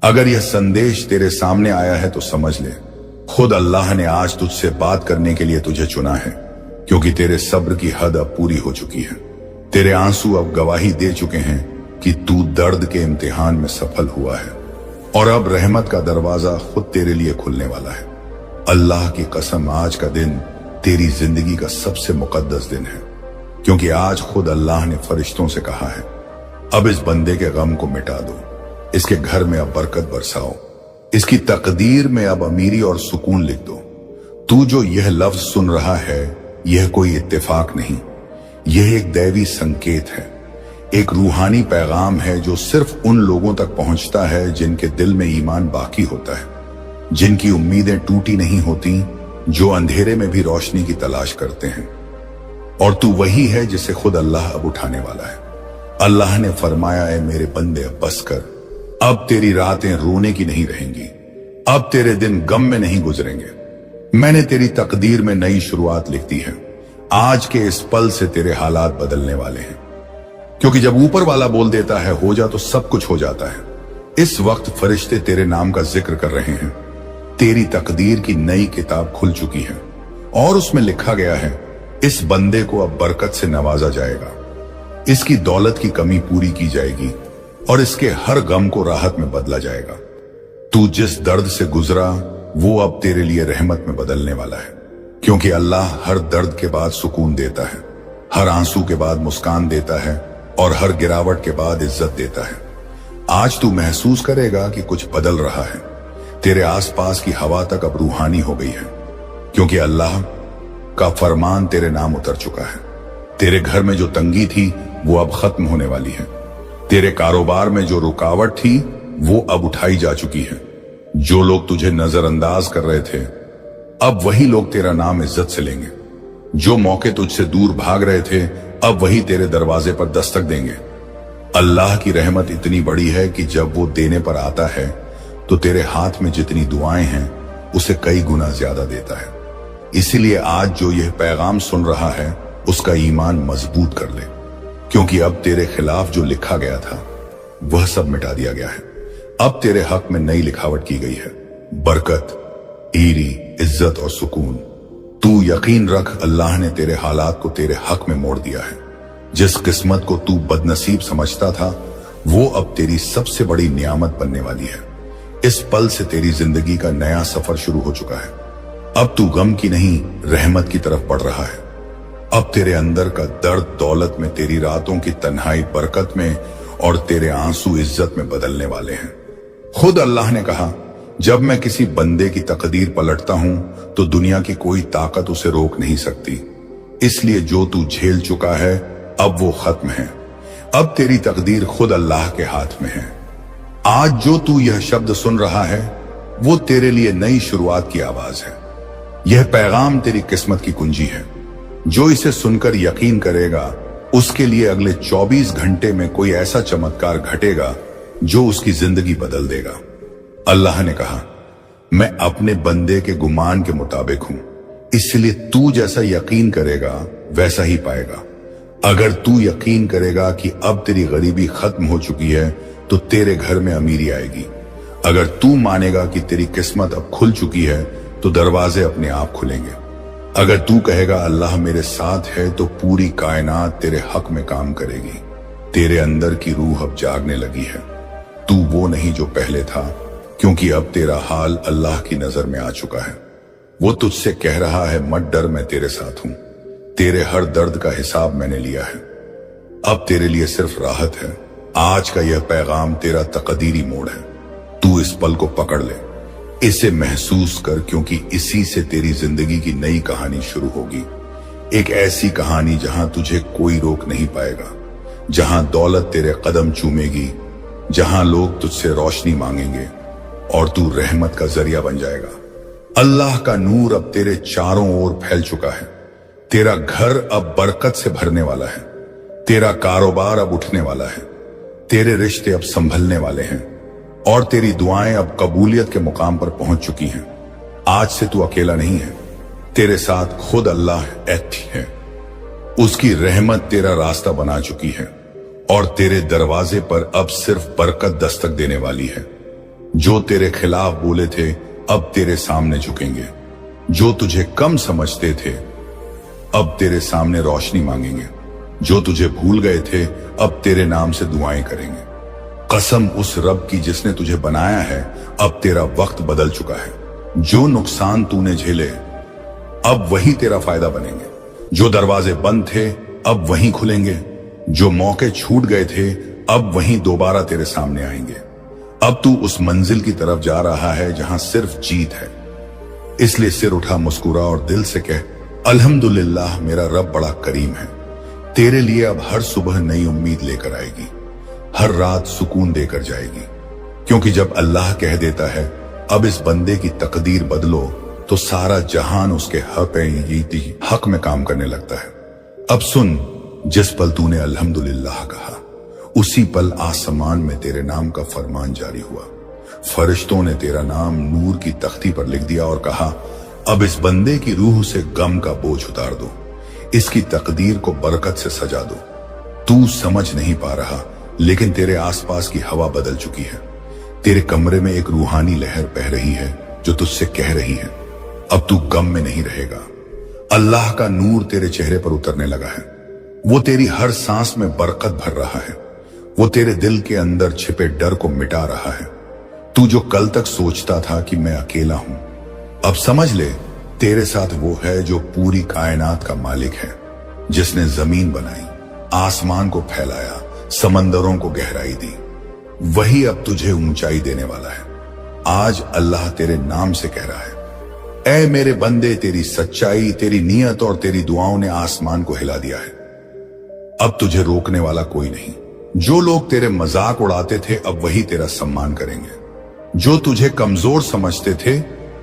अगर यह संदेश तेरे सामने आया है तो समझ ले, खुद अल्लाह ने आज तुझसे बात करने के लिए तुझे चुना है, क्योंकि तेरे सब्र की हद अब पूरी हो चुकी है। तेरे आंसू अब गवाही दे चुके हैं कि तू दर्द के इम्तिहान में सफल हुआ है, और अब रहमत का दरवाजा खुद तेरे लिए खुलने वाला है। अल्लाह की कसम, आज का दिन तेरी जिंदगी का सबसे मुकद्दस दिन है, क्योंकि आज खुद अल्लाह ने फरिश्तों से कहा है, अब इस बंदे के गम को मिटा दो, इसके घर में अब बरकत बरसाओ, इसकी तकदीर में अब अमीरी और सुकून लिख दो। तू जो यह लफ्ज सुन रहा है, यह कोई इत्तेफाक नहीं, यह एक दैवी संकेत है, एक रूहानी पैगाम है जो सिर्फ उन लोगों तक पहुंचता है जिनके दिल में ईमान बाकी होता है, जिनकी उम्मीदें टूटी नहीं होती, जो अंधेरे में भी रोशनी की तलाश करते हैं। और तू वही है जिसे खुद अल्लाह अब उठाने वाला है। अल्लाह ने फरमाया, है मेरे बंदे अब बस कर, अब तेरी रातें रोने की नहीं रहेंगी, अब तेरे दिन गम में नहीं गुजरेंगे। मैंने तेरी तकदीर में नई शुरुआत लिख दी है। आज के इस पल से तेरे हालात बदलने वाले हैं, क्योंकि जब ऊपर वाला बोल देता है हो जा, तो सब कुछ हो जाता है। इस वक्त फरिश्ते तेरे नाम का जिक्र कर रहे हैं। तेरी तकदीर की नई किताब खुल चुकी है और उसमें लिखा गया है, इस बंदे को अब बरकत से नवाजा जाएगा, इसकी दौलत की कमी पूरी की जाएगी और इसके हर गम को राहत में बदला जाएगा। तू जिस दर्द से गुजरा, वो अब तेरे लिए रहमत में बदलने वाला है, क्योंकि अल्लाह हर दर्द के बाद सुकून देता है, हर आंसू के बाद मुस्कान देता है और हर गिरावट के बाद इज्जत देता है। आज तू महसूस करेगा कि कुछ बदल रहा है। तेरे आसपास की हवा तक अब रूहानी हो गई है, क्योंकि अल्लाह का फरमान तेरे नाम उतर चुका है। तेरे घर में जो तंगी थी, वो अब खत्म होने वाली है। तेरे कारोबार में जो रुकावट थी, वो अब उठाई जा चुकी है। जो लोग तुझे नजरअंदाज कर रहे थे, अब वही लोग तेरा नाम इज्जत से लेंगे। जो मौके तुझसे दूर भाग रहे थे, अब वही तेरे दरवाजे पर दस्तक देंगे। अल्लाह की रहमत इतनी बड़ी है कि जब वो देने पर आता है, तो तेरे हाथ में जितनी दुआएं हैं, उसे कई गुना ज्यादा देता है। इसीलिए आज जो यह पैगाम सुन रहा है, उसका ईमान मजबूत कर ले, क्योंकि अब तेरे खिलाफ जो लिखा गया था, वह सब मिटा दिया गया है। अब तेरे हक में नई लिखावट की गई है, बरकत, ईरी, इज्जत और सुकून। तू यकीन रख, अल्लाह ने तेरे हालात को तेरे हक में मोड़ दिया है। जिस किस्मत को तू बदनसीब समझता था, वो अब तेरी सबसे बड़ी नियामत बनने वाली है। इस पल से तेरी जिंदगी का नया सफर शुरू हो चुका है। अब तू गम की नहीं, रहमत की तरफ बढ़ रहा है। अब तेरे अंदर का दर्द दौलत में, तेरी रातों की तन्हाई बरकत में और तेरे आंसू इज्जत में बदलने वाले हैं। खुद अल्लाह ने कहा, जब मैं किसी बंदे की तकदीर पलटता हूं, तो दुनिया की कोई ताकत उसे रोक नहीं सकती। इसलिए जो तू झेल चुका है, अब वो खत्म है। अब तेरी तकदीर खुद अल्लाह के हाथ में है। आज जो तू यह शब्द सुन रहा है, वो तेरे लिए नई शुरुआत की आवाज है। यह पैगाम तेरी किस्मत की कुंजी है। जो इसे सुनकर यकीन करेगा, उसके लिए अगले 24 घंटे में कोई ऐसा चमत्कार घटेगा जो उसकी जिंदगी बदल देगा। अल्लाह ने कहा, मैं अपने बंदे के गुमान के मुताबिक हूं, इसलिए तू जैसा यकीन करेगा वैसा ही पाएगा। अगर तू यकीन करेगा कि अब तेरी गरीबी खत्म हो चुकी है, तो तेरे घर में अमीरी आएगी। अगर तू मानेगा कि तेरी किस्मत अब खुल चुकी है, तो दरवाजे अपने आप खुलेंगे। अगर तू कहेगा अल्लाह मेरे साथ है, तो पूरी कायनात तेरे हक में काम करेगी। तेरे अंदर की रूह अब जागने लगी है। तू वो नहीं जो पहले था, क्योंकि अब तेरा हाल अल्लाह की नजर में आ चुका है। वो तुझसे कह रहा है, मत डर, मैं तेरे साथ हूं। तेरे हर दर्द का हिसाब मैंने लिया है। अब तेरे लिए सिर्फ राहत है। आज का यह पैगाम तेरा तकदीरी मोड़ है। तू इस पल को पकड़ ले, इसे महसूस कर, क्योंकि इसी से तेरी जिंदगी की नई कहानी शुरू होगी। एक ऐसी कहानी जहां तुझे कोई रोक नहीं पाएगा, जहां दौलत तेरे कदम चूमेगी, जहां लोग तुझसे रोशनी मांगेंगे और तू रहमत का जरिया बन जाएगा। अल्लाह का नूर अब तेरे चारों ओर फैल चुका है। तेरा घर अब बरकत से भरने वाला है। तेरा कारोबार अब उठने वाला है। तेरे रिश्ते अब संभलने वाले हैं और तेरी दुआएं अब कबूलियत के मुकाम पर पहुंच चुकी हैं। आज से तू अकेला नहीं है, तेरे साथ खुद अल्लाह ऐथी है। उसकी रहमत तेरा रास्ता बना चुकी है और तेरे दरवाजे पर अब सिर्फ बरकत दस्तक देने वाली है। जो तेरे खिलाफ बोले थे अब तेरे सामने झुकेंगे, जो तुझे कम समझते थे अब तेरे सामने रोशनी मांगेंगे, जो तुझे भूल गए थे अब तेरे नाम से दुआएं करेंगे। कसम उस रब की जिसने तुझे बनाया है, अब तेरा वक्त बदल चुका है। जो नुकसान तूने झेले अब वही तेरा फायदा बनेंगे, जो दरवाजे बंद थे अब वहीं खुलेंगे, जो मौके छूट गए थे अब वहीं दोबारा तेरे सामने आएंगे। अब तू उस मंजिल की तरफ जा रहा है जहां सिर्फ जीत है। इसलिए सिर उठा, मुस्कुरा और दिल से कह, अल्हम्दुलिल्लाह, मेरा रब बड़ा करीम है। तेरे लिए अब हर सुबह नई उम्मीद लेकर आएगी, हर रात सुकून देकर जाएगी। क्योंकि जब अल्लाह कह देता है अब इस बंदे की तकदीर बदलो, तो सारा जहान उसके हक में काम करने लगता है। अब सुन, जिस पल तूने अल्हम्दुलिल्लाह कहा, उसी पल आसमान में तेरे नाम का फरमान जारी हुआ। फरिश्तों ने तेरा नाम नूर की तख्ती पर लिख दिया और कहा, अब इस बंदे की रूह से गम का बोझ उतार दो, इसकी तकदीर को बरकत से सजा दो। तू समझ नहीं पा रहा, लेकिन तेरे आसपास की हवा बदल चुकी है। तेरे कमरे में एक रूहानी लहर बह रही है जो तुझसे कह रही है, अब तू गम में नहीं रहेगा। अल्लाह का नूर तेरे चेहरे पर उतरने लगा है। वो तेरी हर सांस में बरकत भर रहा है। वो तेरे दिल के अंदर छिपे डर को मिटा रहा है। तू जो कल तक सोचता था कि मैं अकेला हूं, अब समझ ले तेरे साथ वो है जो पूरी कायनात का मालिक है, जिसने जमीन बनाई, आसमान को फैलाया, समंदरों को गहराई दी। वही अब तुझे ऊंचाई देने वाला है। आज अल्लाह तेरे नाम से कह रहा है, ऐ मेरे बंदे, तेरी सच्चाई, तेरी नीयत और तेरी दुआओं ने आसमान को हिला दिया है। अब तुझे रोकने वाला कोई नहीं। जो लोग तेरे मजाक उड़ाते थे अब वही तेरा सम्मान करेंगे। जो तुझे कमजोर समझते थे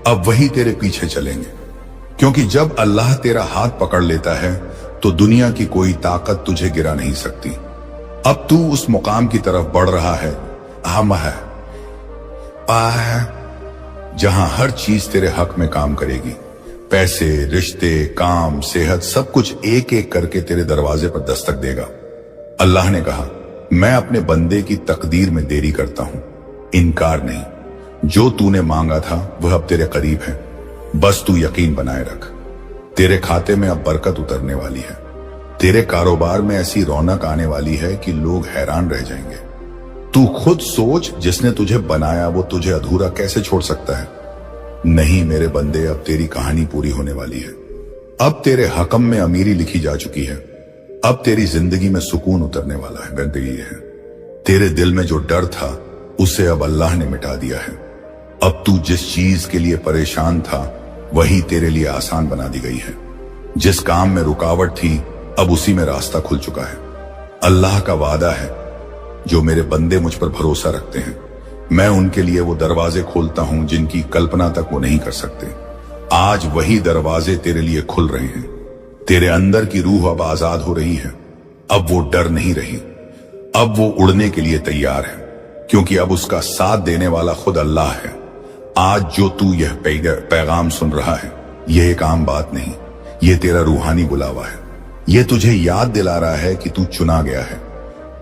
अब वही तेरे पीछे चलेंगे। क्योंकि जब अल्लाह तेरा हाथ पकड़ लेता है तो दुनिया की कोई ताकत तुझे गिरा नहीं सकती। अब तू उस मुकाम की तरफ बढ़ रहा है, जहां हर चीज तेरे हक में काम करेगी। पैसे, रिश्ते, काम, सेहत, सब कुछ एक एक करके तेरे दरवाजे पर दस्तक देगा। अल्लाह ने कहा, मैं अपने बंदे की तकदीर में देरी करता हूं, इनकार नहीं। जो तूने मांगा था वह अब तेरे करीब है, बस तू यकीन बनाए रख। तेरे खाते में अब बरकत उतरने वाली है। तेरे कारोबार में ऐसी रौनक आने वाली है कि लोग हैरान रह जाएंगे। तू खुद सोच, जिसने तुझे बनाया वो तुझे अधूरा कैसे छोड़ सकता है। नहीं मेरे बंदे, अब तेरी कहानी पूरी होने वाली है। अब तेरे हकम में अमीरी लिखी जा चुकी है। अब तेरी जिंदगी में सुकून उतरने वाला है। बंदगी है, तेरे दिल में जो डर था उसे अब अल्लाह ने मिटा दिया है। अब तू जिस चीज के लिए परेशान था वही तेरे लिए आसान बना दी गई है। जिस काम में रुकावट थी अब उसी में रास्ता खुल चुका है। अल्लाह का वादा है, जो मेरे बंदे मुझ पर भरोसा रखते हैं, मैं उनके लिए वो दरवाजे खोलता हूं जिनकी कल्पना तक वो नहीं कर सकते। आज वही दरवाजे तेरे लिए खुल रहे हैं। तेरे अंदर की रूह अब आजाद हो रही है। अब वो डर नहीं रही, अब वो उड़ने के लिए तैयार है, क्योंकि अब उसका साथ देने वाला खुद अल्लाह है। आज जो तू यह पैगाम सुन रहा है, यह एक आम बात नहीं, यह तेरा रूहानी बुलावा है। यह तुझे याद दिला रहा है कि तू चुना गया है।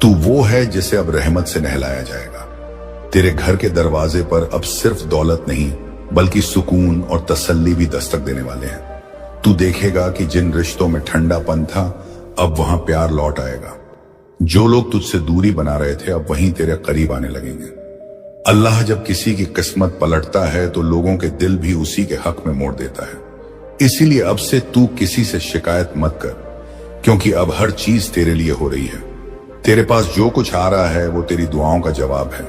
तू वो है जिसे अब रहमत से नहलाया जाएगा। तेरे घर के दरवाजे पर अब सिर्फ दौलत नहीं बल्कि सुकून और तसल्ली भी दस्तक देने वाले हैं। तू देखेगा कि जिन रिश्तों में ठंडापन था अब वहां प्यार लौट आएगा। जो लोग तुझसे दूरी बना रहे थे अब वहीं तेरे करीब आने लगेंगे। अल्लाह जब किसी की किस्मत पलटता है तो लोगों के दिल भी उसी के हक में मोड़ देता है। इसीलिए अब से तू किसी से शिकायत मत कर, क्योंकि अब हर चीज तेरे लिए हो रही है। तेरे पास जो कुछ आ रहा है वो तेरी दुआओं का जवाब है।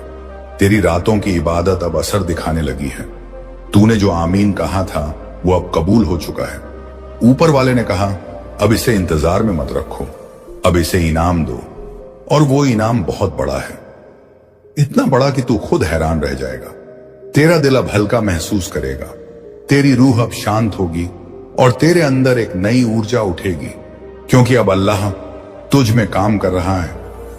तेरी रातों की इबादत अब असर दिखाने लगी है। तूने जो आमीन कहा था वो अब कबूल हो चुका है। ऊपर वाले ने कहा, अब इसे इंतजार में मत रखो, अब इसे इनाम दो, और वो इनाम बहुत बड़ा है, इतना बड़ा कि तू खुद हैरान रह जाएगा। तेरा दिल अब हल्का महसूस करेगा, तेरी रूह अब शांत होगी और तेरे अंदर एक नई ऊर्जा उठेगी, क्योंकि अब अल्लाह तुझ में काम कर रहा है।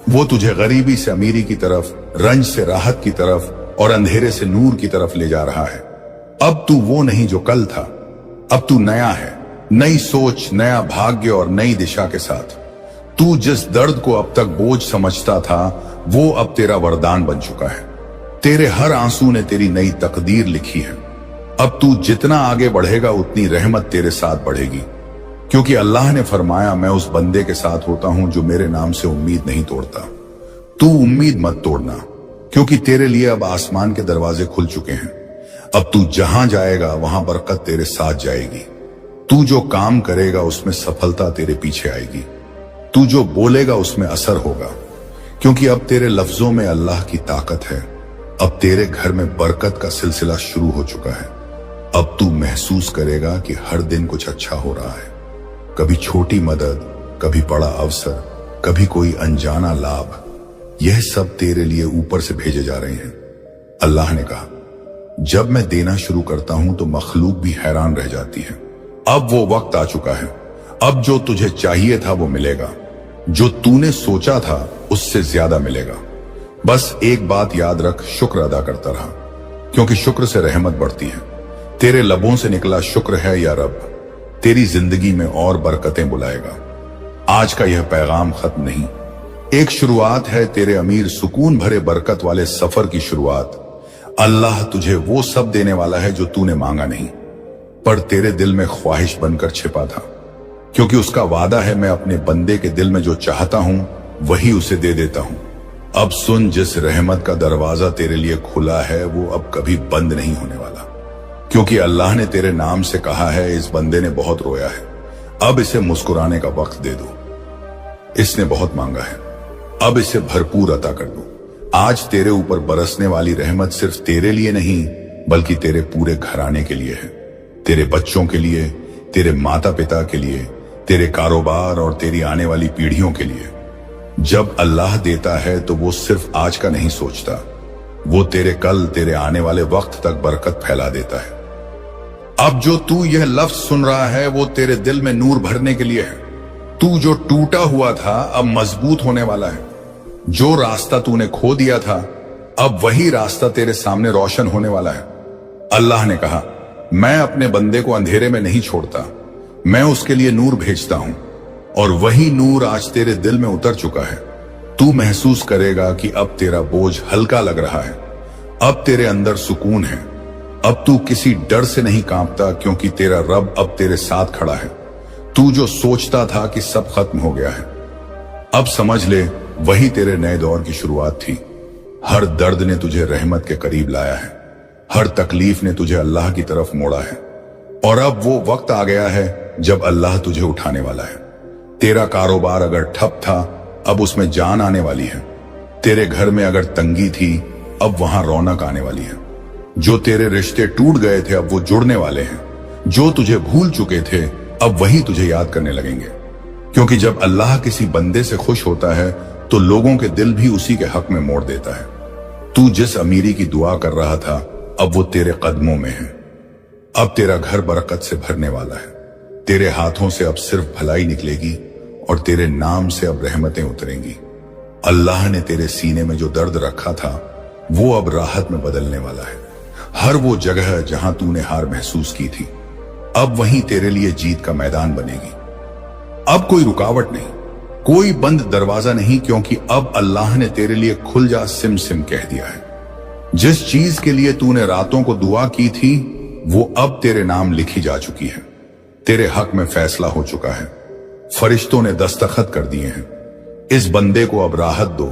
वो तुझे गरीबी से अमीरी की तरफ, रंज से राहत की तरफ और अंधेरे से नूर की तरफ ले जा रहा है। अब तू वो नहीं जो कल था, अब तू नया है, नई सोच, नया भाग्य और नई दिशा के साथ। तू जिस दर्द को अब तक बोझ समझता था वो अब तेरा वरदान बन चुका है। तेरे हर आंसू ने तेरी नई तकदीर लिखी है। अब तू जितना आगे बढ़ेगा उतनी रहमत तेरे साथ बढ़ेगी, क्योंकि अल्लाह ने फरमाया, मैं उस बंदे के साथ होता हूं जो मेरे नाम से उम्मीद नहीं तोड़ता। तू उम्मीद मत तोड़ना, क्योंकि तेरे लिए अब आसमान के दरवाजे खुल चुके हैं। अब तू जहां जाएगा वहां बरकत तेरे साथ जाएगी। तू जो काम करेगा उसमें सफलता तेरे पीछे आएगी। तू जो बोलेगा उसमें असर होगा, क्योंकि अब तेरे लफ्जों में अल्लाह की ताकत है। अब तेरे घर में बरकत का सिलसिला शुरू हो चुका है। अब तू महसूस करेगा कि हर दिन कुछ अच्छा हो रहा है। कभी छोटी मदद, कभी बड़ा अवसर, कभी कोई अनजाना लाभ, यह सब तेरे लिए ऊपर से भेजे जा रहे हैं। अल्लाह ने कहा, जब मैं देना शुरू करता हूं तो मखलूक भी हैरान रह जाती है। अब वो वक्त आ चुका है। अब जो तुझे चाहिए था वो मिलेगा। जो तूने सोचा था उससे ज्यादा मिलेगा। बस एक बात याद रख, शुक्र अदा करता रहा, क्योंकि शुक्र से रहमत बढ़ती है। तेरे लबों से निकला शुक्र है या रब तेरी जिंदगी में और बरकतें बुलाएगा। आज का यह पैगाम खत्म नहीं, एक शुरुआत है तेरे अमीर सुकून भरे बरकत वाले सफर की शुरुआत। अल्लाह तुझे वो सब देने वाला है जो तूने मांगा नहीं, पर तेरे दिल में ख्वाहिश बनकर छिपा था, क्योंकि उसका वादा है, मैं अपने बंदे के दिल में जो चाहता हूं वही उसे दे देता हूं। अब सुन, जिस रहमत का दरवाजा तेरे लिए खुला है वो अब कभी बंद नहीं होने वाला, क्योंकि अल्लाह ने तेरे नाम से कहा है, इस बंदे ने बहुत रोया है, अब इसे मुस्कुराने का वक्त दे दो। इसने बहुत मांगा है, अब इसे भरपूर अता कर दो। आज तेरे ऊपर बरसने वाली रहमत सिर्फ तेरे लिए नहीं, बल्कि तेरे पूरे घराने के लिए है। तेरे बच्चों के लिए, तेरे माता पिता के लिए, तेरे कारोबार और तेरी आने वाली पीढ़ियों के लिए। जब अल्लाह देता है तो वो सिर्फ आज का नहीं सोचता, वो तेरे कल, तेरे आने वाले वक्त तक बरकत फैला देता है। अब जो तू यह लफ्ज सुन रहा है वो तेरे दिल में नूर भरने के लिए है। तू जो टूटा हुआ था अब मजबूत होने वाला है। जो रास्ता तूने खो दिया था अब वही रास्ता तेरे सामने रोशन होने वाला है। अल्लाह ने कहा, मैं अपने बंदे को अंधेरे में नहीं छोड़ता, मैं उसके लिए नूर भेजता हूं, और वही नूर आज तेरे दिल में उतर चुका है। तू महसूस करेगा कि अब तेरा बोझ हल्का लग रहा है, अब तेरे अंदर सुकून है, अब तू किसी डर से नहीं कांपता, क्योंकि तेरा रब अब तेरे साथ खड़ा है। तू जो सोचता था कि सब खत्म हो गया है, अब समझ ले वही तेरे नए दौर की शुरुआत थी। हर दर्द ने तुझे रहमत के करीब लाया है, हर तकलीफ ने तुझे अल्लाह की तरफ मोड़ा है, और अब वो वक्त आ गया है जब अल्लाह तुझे उठाने वाला है। तेरा कारोबार अगर ठप था अब उसमें जान आने वाली है। तेरे घर में अगर तंगी थी अब वहां रौनक आने वाली है। जो तेरे रिश्ते टूट गए थे अब वो जुड़ने वाले हैं। जो तुझे भूल चुके थे अब वही तुझे याद करने लगेंगे, क्योंकि जब अल्लाह किसी बंदे से खुश होता है तो लोगों के दिल भी उसी के हक में मोड़ देता है। तू जिस अमीरी की दुआ कर रहा था अब वो तेरे कदमों में है। अब तेरा घर बरकत से भरने वाला है। तेरे हाथों से अब सिर्फ भलाई निकलेगी और तेरे नाम से अब रहमतें उतरेंगी। अल्लाह ने तेरे सीने में जो दर्द रखा था वो अब राहत में बदलने वाला है। हर वो जगह जहां तूने हार महसूस की थी अब वहीं तेरे लिए जीत का मैदान बनेगी। अब कोई रुकावट नहीं, कोई बंद दरवाजा नहीं, क्योंकि अब अल्लाह ने तेरे लिए खुल जा सिम सिम कह दिया है। जिस चीज के लिए तूने रातों को दुआ की थी वो अब तेरे नाम लिखी जा चुकी है। तेरे हक में फैसला हो चुका है, फरिश्तों ने दस्तखत कर दिए हैं। इस बंदे को अब राहत दो,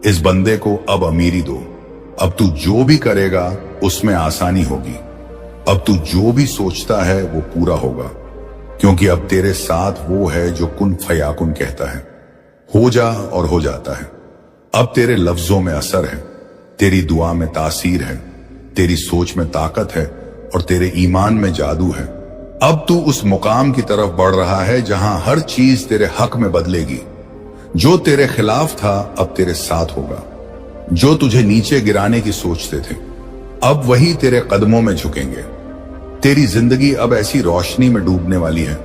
इस बंदे को अब अमीरी दो। अब तू जो भी करेगा उसमें आसानी होगी। अब तू जो भी सोचता है वो पूरा होगा, क्योंकि अब तेरे साथ वो है जो कुन फयाकुन कहता है, हो जा और हो जाता है। अब तेरे लफ्जों में असर है, तेरी दुआ में तासीर है, तेरी सोच में ताकत है और तेरे ईमान में जादू है। अब तू उस मुकाम की तरफ बढ़ रहा है जहां हर चीज तेरे हक में बदलेगी। जो तेरे खिलाफ था अब तेरे साथ होगा। जो तुझे नीचे गिराने की सोचते थे अब वही तेरे कदमों में झुकेंगे। तेरी जिंदगी अब ऐसी रोशनी में डूबने वाली है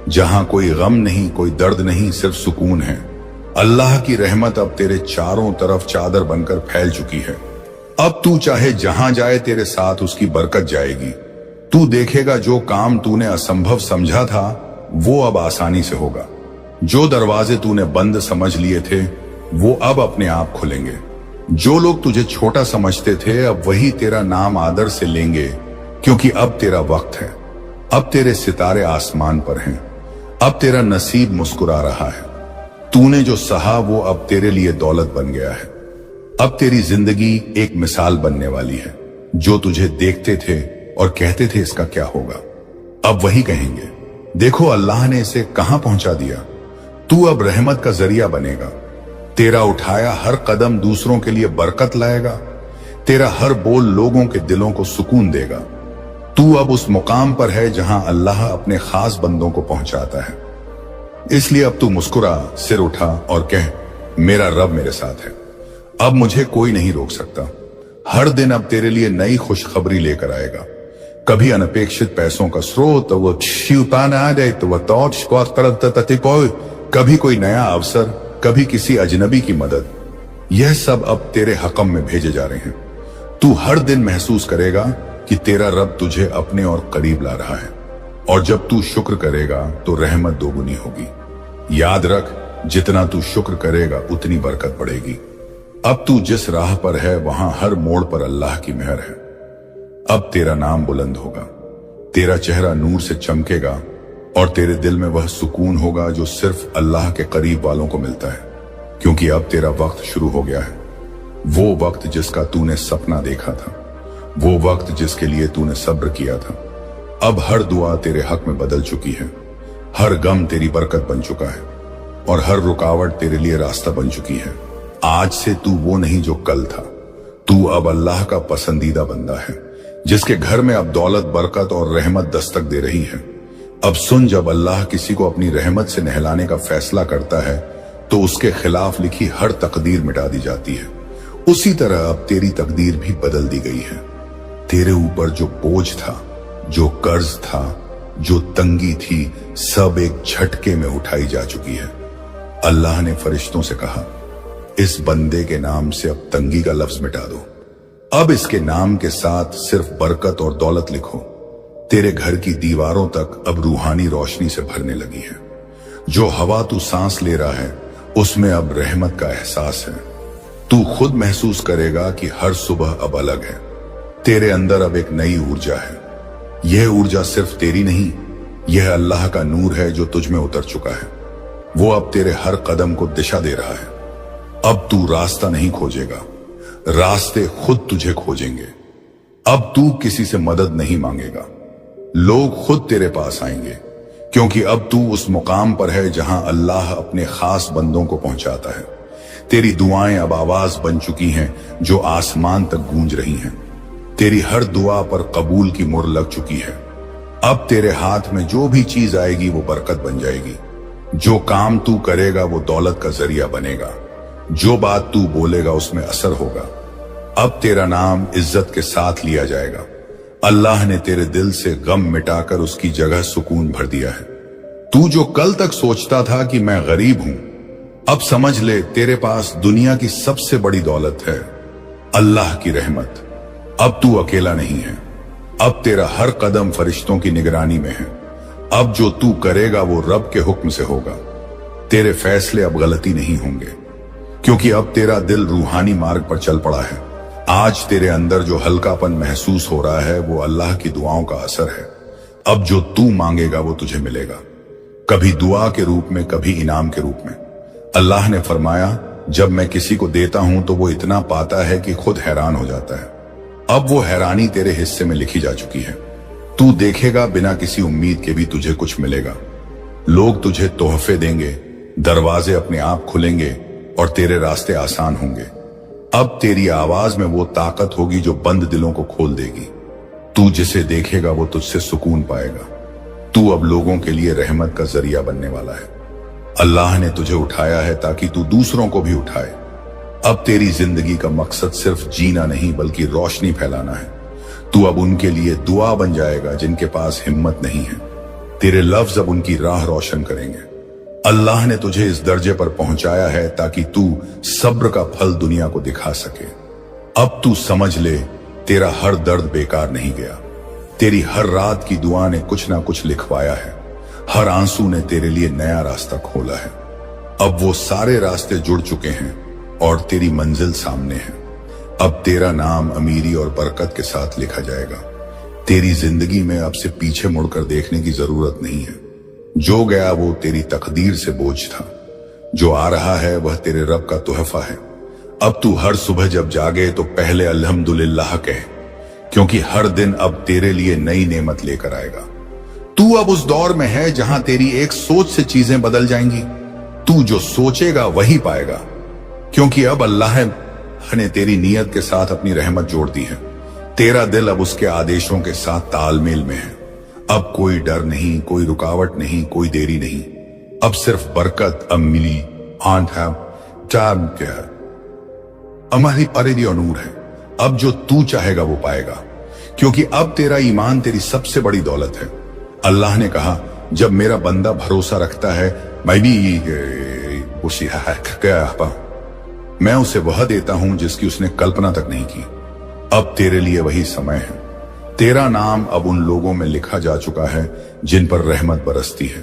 जहां कोई गम नहीं, कोई दर्द नहीं, सिर्फ सुकून है। अल्लाह की रहमत अब तेरे चारों तरफ चादर बनकर फैल चुकी है। अब तू चाहे जहां जाए तेरे साथ उसकी बरकत जाएगी। तू देखेगा जो काम तूने असंभव समझा था वो अब आसानी से होगा। जो दरवाजे तूने बंद समझ लिए थे वो अब अपने आप खुलेंगे। जो लोग तुझे छोटा समझते थे अब वही तेरा नाम आदर से लेंगे, क्योंकि अब तेरा वक्त है। अब तेरे सितारे आसमान पर हैं। अब तेरा नसीब मुस्कुरा रहा है। तूने जो सहा वो अब तेरे लिए दौलत बन गया है। अब तेरी जिंदगी एक मिसाल बनने वाली है। जो तुझे देखते थे और कहते थे इसका क्या होगा, अब वही कहेंगे, देखो अल्लाह ने इसे कहां पहुंचा दिया। तू अब रहमत का जरिया बनेगा। तेरा उठाया हर कदम दूसरों के लिए बरकत लाएगा। तेरा हर बोल लोगों के दिलों को सुकून देगा। तू अब उस मुकाम पर है जहां अल्लाह अपने खास बंदों को पहुंचाता है। इसलिए अब तू मुस्कुरा, सिर उठा और कह, मेरा रब मेरे साथ है। अब मुझे कोई नहीं रोक सकता। हर दिन अब तेरे लिए नई खुशखबरी लेकर आएगा। कभी अनपेक्षित पैसों का स्रोत, कभी कोई नया अवसर, कभी किसी अजनबी की मदद। यह सब अब तेरे हकम में भेजे जा रहे हैं। तू हर दिन महसूस करेगा कि तेरा रब तुझे अपने और करीब ला रहा है। और जब तू शुक्र करेगा तो रहमत दोगुनी होगी। याद रख, जितना तू शुक्र करेगा उतनी बरकत बढ़ेगी। अब तू जिस राह पर है वहां हर मोड़ पर अल्लाह की मेहर है। अब तेरा नाम बुलंद होगा। तेरा चेहरा नूर से चमकेगा और तेरे दिल में वह सुकून होगा जो सिर्फ अल्लाह के करीब वालों को मिलता है, क्योंकि अब तेरा वक्त शुरू हो गया है। वो वक्त जिसका तूने सपना देखा था, वो वक्त जिसके लिए तूने सब्र किया था। अब हर दुआ तेरे हक में बदल चुकी है। हर गम तेरी बरकत बन चुका है और हर रुकावट तेरे लिए रास्ता बन चुकी है। आज से तू वो नहीं जो कल था। तू अब अल्लाह का पसंदीदा बंदा है, जिसके घर में अब दौलत, बरकत और रहमत दस्तक दे रही है। अब सुन, जब अल्लाह किसी को अपनी रहमत से नहलाने का फैसला करता है तो उसके खिलाफ लिखी हर तकदीर मिटा दी जाती है। उसी तरह अब तेरी तकदीर भी बदल दी गई है। तेरे ऊपर जो बोझ था, जो कर्ज था, जो तंगी थी, सब एक झटके में उठाई जा चुकी है। अल्लाह ने फरिश्तों से कहा, इस बंदे के नाम से अब तंगी का लफ्ज मिटा दो। अब इसके नाम के साथ सिर्फ बरकत और दौलत लिखो। तेरे घर की दीवारों तक अब रूहानी रोशनी से भरने लगी है। जो हवा तू सांस ले रहा है उसमें अब रहमत का एहसास है। तू खुद महसूस करेगा कि हर सुबह अब अलग है। तेरे अंदर अब एक नई ऊर्जा है। यह ऊर्जा सिर्फ तेरी नहीं, यह अल्लाह का नूर है जो तुझ में उतर चुका है। वो अब तेरे हर कदम को दिशा दे रहा है। अब तू रास्ता नहीं खोजेगा, रास्ते खुद तुझे खोजेंगे। अब तू किसी से मदद नहीं मांगेगा, लोग खुद तेरे पास आएंगे, क्योंकि अब तू उस मुकाम पर है जहां अल्लाह अपने खास बंदों को पहुंचाता है। तेरी दुआएं अब आवाज बन चुकी हैं जो आसमान तक गूंज रही हैं। तेरी हर दुआ पर कबूल की मुहर लग चुकी है। अब तेरे हाथ में जो भी चीज आएगी वो बरकत बन जाएगी। जो काम तू करेगा वो दौलत का जरिया बनेगा। जो बात तू बोलेगा उसमें असर होगा। अब तेरा नाम इज्जत के साथ लिया जाएगा। अल्लाह ने तेरे दिल से गम मिटाकर उसकी जगह सुकून भर दिया है। तू जो कल तक सोचता था कि मैं गरीब हूं, अब समझ ले तेरे पास दुनिया की सबसे बड़ी दौलत है, अल्लाह की रहमत। अब तू अकेला नहीं है। अब तेरा हर कदम फरिश्तों की निगरानी में है। अब जो तू करेगा वो रब के हुक्म से होगा। तेरे फैसले अब गलती नहीं होंगे, क्योंकि अब तेरा दिल रूहानी मार्ग पर चल पड़ा है। आज तेरे अंदर जो हल्कापन महसूस हो रहा है वो अल्लाह की दुआओं का असर है। अब जो तू मांगेगा वो तुझे मिलेगा, कभी दुआ के रूप में, कभी इनाम के रूप में। अल्लाह ने फरमाया, जब मैं किसी को देता हूं तो वो इतना पाता है कि खुद हैरान हो जाता है। अब वो हैरानी तेरे हिस्से में लिखी जा चुकी है। तू देखेगा बिना किसी उम्मीद के भी तुझे कुछ मिलेगा। लोग तुझे तोहफे देंगे, दरवाजे अपने आप खुलेंगे और तेरे रास्ते आसान होंगे। अब तेरी आवाज में वो ताकत होगी जो बंद दिलों को खोल देगी। तू जिसे देखेगा वो तुझसे सुकून पाएगा। तू अब लोगों के लिए रहमत का जरिया बनने वाला है। अल्लाह ने तुझे उठाया है ताकि तू दूसरों को भी उठाए। अब तेरी जिंदगी का मकसद सिर्फ जीना नहीं बल्कि रोशनी फैलाना है। तू अब उनके लिए दुआ बन जाएगा जिनके पास हिम्मत नहीं है। तेरे लफ्ज अब उनकी राह रोशन करेंगे। अल्लाह ने तुझे इस दर्जे पर पहुंचाया है ताकि तू सब्र का फल दुनिया को दिखा सके। अब तू समझ ले, तेरा हर दर्द बेकार नहीं गया। तेरी हर रात की दुआ ने कुछ ना कुछ लिखवाया है। हर आंसू ने तेरे लिए नया रास्ता खोला है। अब वो सारे रास्ते जुड़ चुके हैं और तेरी मंजिल सामने है। अब तेरा नाम अमीरी और बरकत के साथ लिखा जाएगा। तेरी जिंदगी में अब से पीछे मुड़कर देखने की जरूरत नहीं है। जो गया वो तेरी तकदीर से बोझ था, जो आ रहा है वह तेरे रब का तोहफा है। अब तू हर सुबह जब जागे तो पहले अल्हम्दुलिल्लाह कहे, क्योंकि हर दिन अब तेरे लिए नई नेमत लेकर आएगा। तू अब उस दौर में है जहां तेरी एक सोच से चीजें बदल जाएंगी। तू जो सोचेगा वही पाएगा, क्योंकि अब अल्लाह ने तेरी नीयत के साथ अपनी रहमत जोड़ दी है। तेरा दिल अब उसके आदेशों के साथ तालमेल में है। अब कोई डर नहीं, कोई रुकावट नहीं, कोई देरी नहीं। अब सिर्फ बरकत, अमीरी, हमारी परिधि और नूर है। अब जो तू चाहेगा वो पाएगा, क्योंकि अब तेरा ईमान तेरी सबसे बड़ी दौलत है। अल्लाह ने कहा, जब मेरा बंदा भरोसा रखता है मैं उसे वह देता हूं जिसकी उसने कल्पना तक नहीं की। अब तेरे लिए वही समय है। तेरा नाम अब उन लोगों में लिखा जा चुका है जिन पर रहमत बरसती है।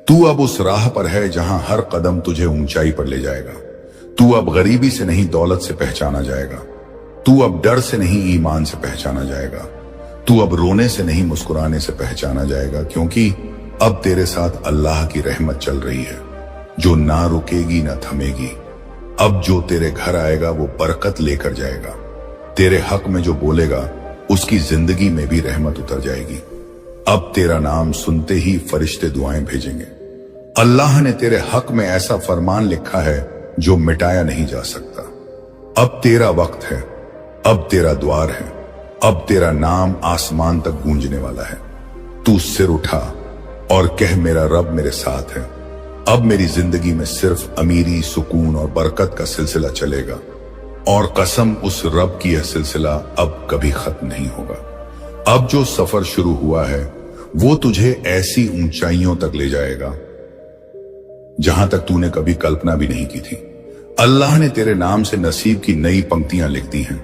तू अब उस राह पर है जहां हर कदम तुझे ऊंचाई पर ले जाएगा। तू अब गरीबी से नहीं दौलत से पहचाना जाएगा। तू अब डर से नहीं ईमान से पहचाना जाएगा। तू अब रोने से नहीं मुस्कुराने से पहचाना जाएगा, क्योंकि अब तेरे साथ अल्लाह की रहमत चल रही है, जो ना रुकेगी ना थमेगी। अब जो तेरे घर आएगा वो बरकत लेकर जाएगा। तेरे हक में जो बोलेगा उसकी जिंदगी में भी रहमत उतर जाएगी। अब तेरा नाम सुनते ही फरिश्ते दुआएं भेजेंगे। अल्लाह ने तेरे हक में ऐसा फरमान लिखा है जो मिटाया नहीं जा सकता। अब तेरा वक्त है, अब तेरा द्वार है, अब तेरा नाम आसमान तक गूंजने वाला है। तू सिर उठा और कह, मेरा रब मेरे साथ है। अब मेरी जिंदगी में सिर्फ अमीरी, सुकून और बरकत का सिलसिला चलेगा, और कसम उस रब की यह सिलसिला अब कभी खत्म नहीं होगा। अब जो सफर शुरू हुआ है वो तुझे ऐसी ऊंचाइयों तक ले जाएगा जहां तक तूने कभी कल्पना भी नहीं की थी। अल्लाह ने तेरे नाम से नसीब की नई पंक्तियां लिख दी हैं,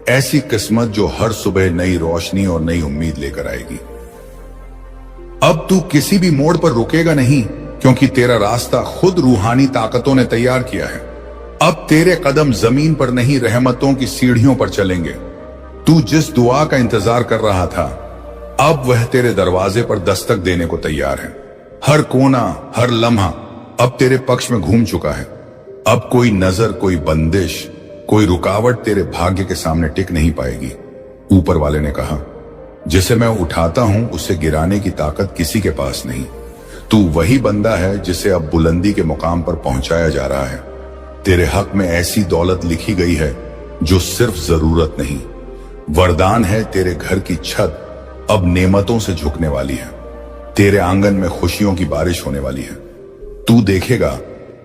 ऐसी किस्मत जो हर सुबह नई रोशनी और नई उम्मीद लेकर आएगी। अब तू किसी भी मोड़ पर रुकेगा नहीं, क्योंकि तेरा रास्ता खुद रूहानी ताकतों ने तैयार किया है। अब तेरे कदम जमीन पर नहीं, रहमतों की सीढ़ियों पर चलेंगे। तू जिस दुआ का इंतजार कर रहा था, अब वह तेरे दरवाजे पर दस्तक देने को तैयार है। हर कोना, हर लम्हा अब तेरे पक्ष में घूम चुका है। अब कोई नजर, कोई बंदिश, कोई रुकावट तेरे भाग्य के सामने टिक नहीं पाएगी। ऊपर वाले ने कहा, जिसे मैं उठाता हूं उसे गिराने की ताकत किसी के पास नहीं। तू वही बंदा है जिसे अब बुलंदी के मुकाम पर पहुंचाया जा रहा है। तेरे हक में ऐसी दौलत लिखी गई है जो सिर्फ जरूरत नहीं, वरदान है। तेरे घर की छत अब नेमतों से झुकने वाली है। तेरे आंगन में खुशियों की बारिश होने वाली है। तू देखेगा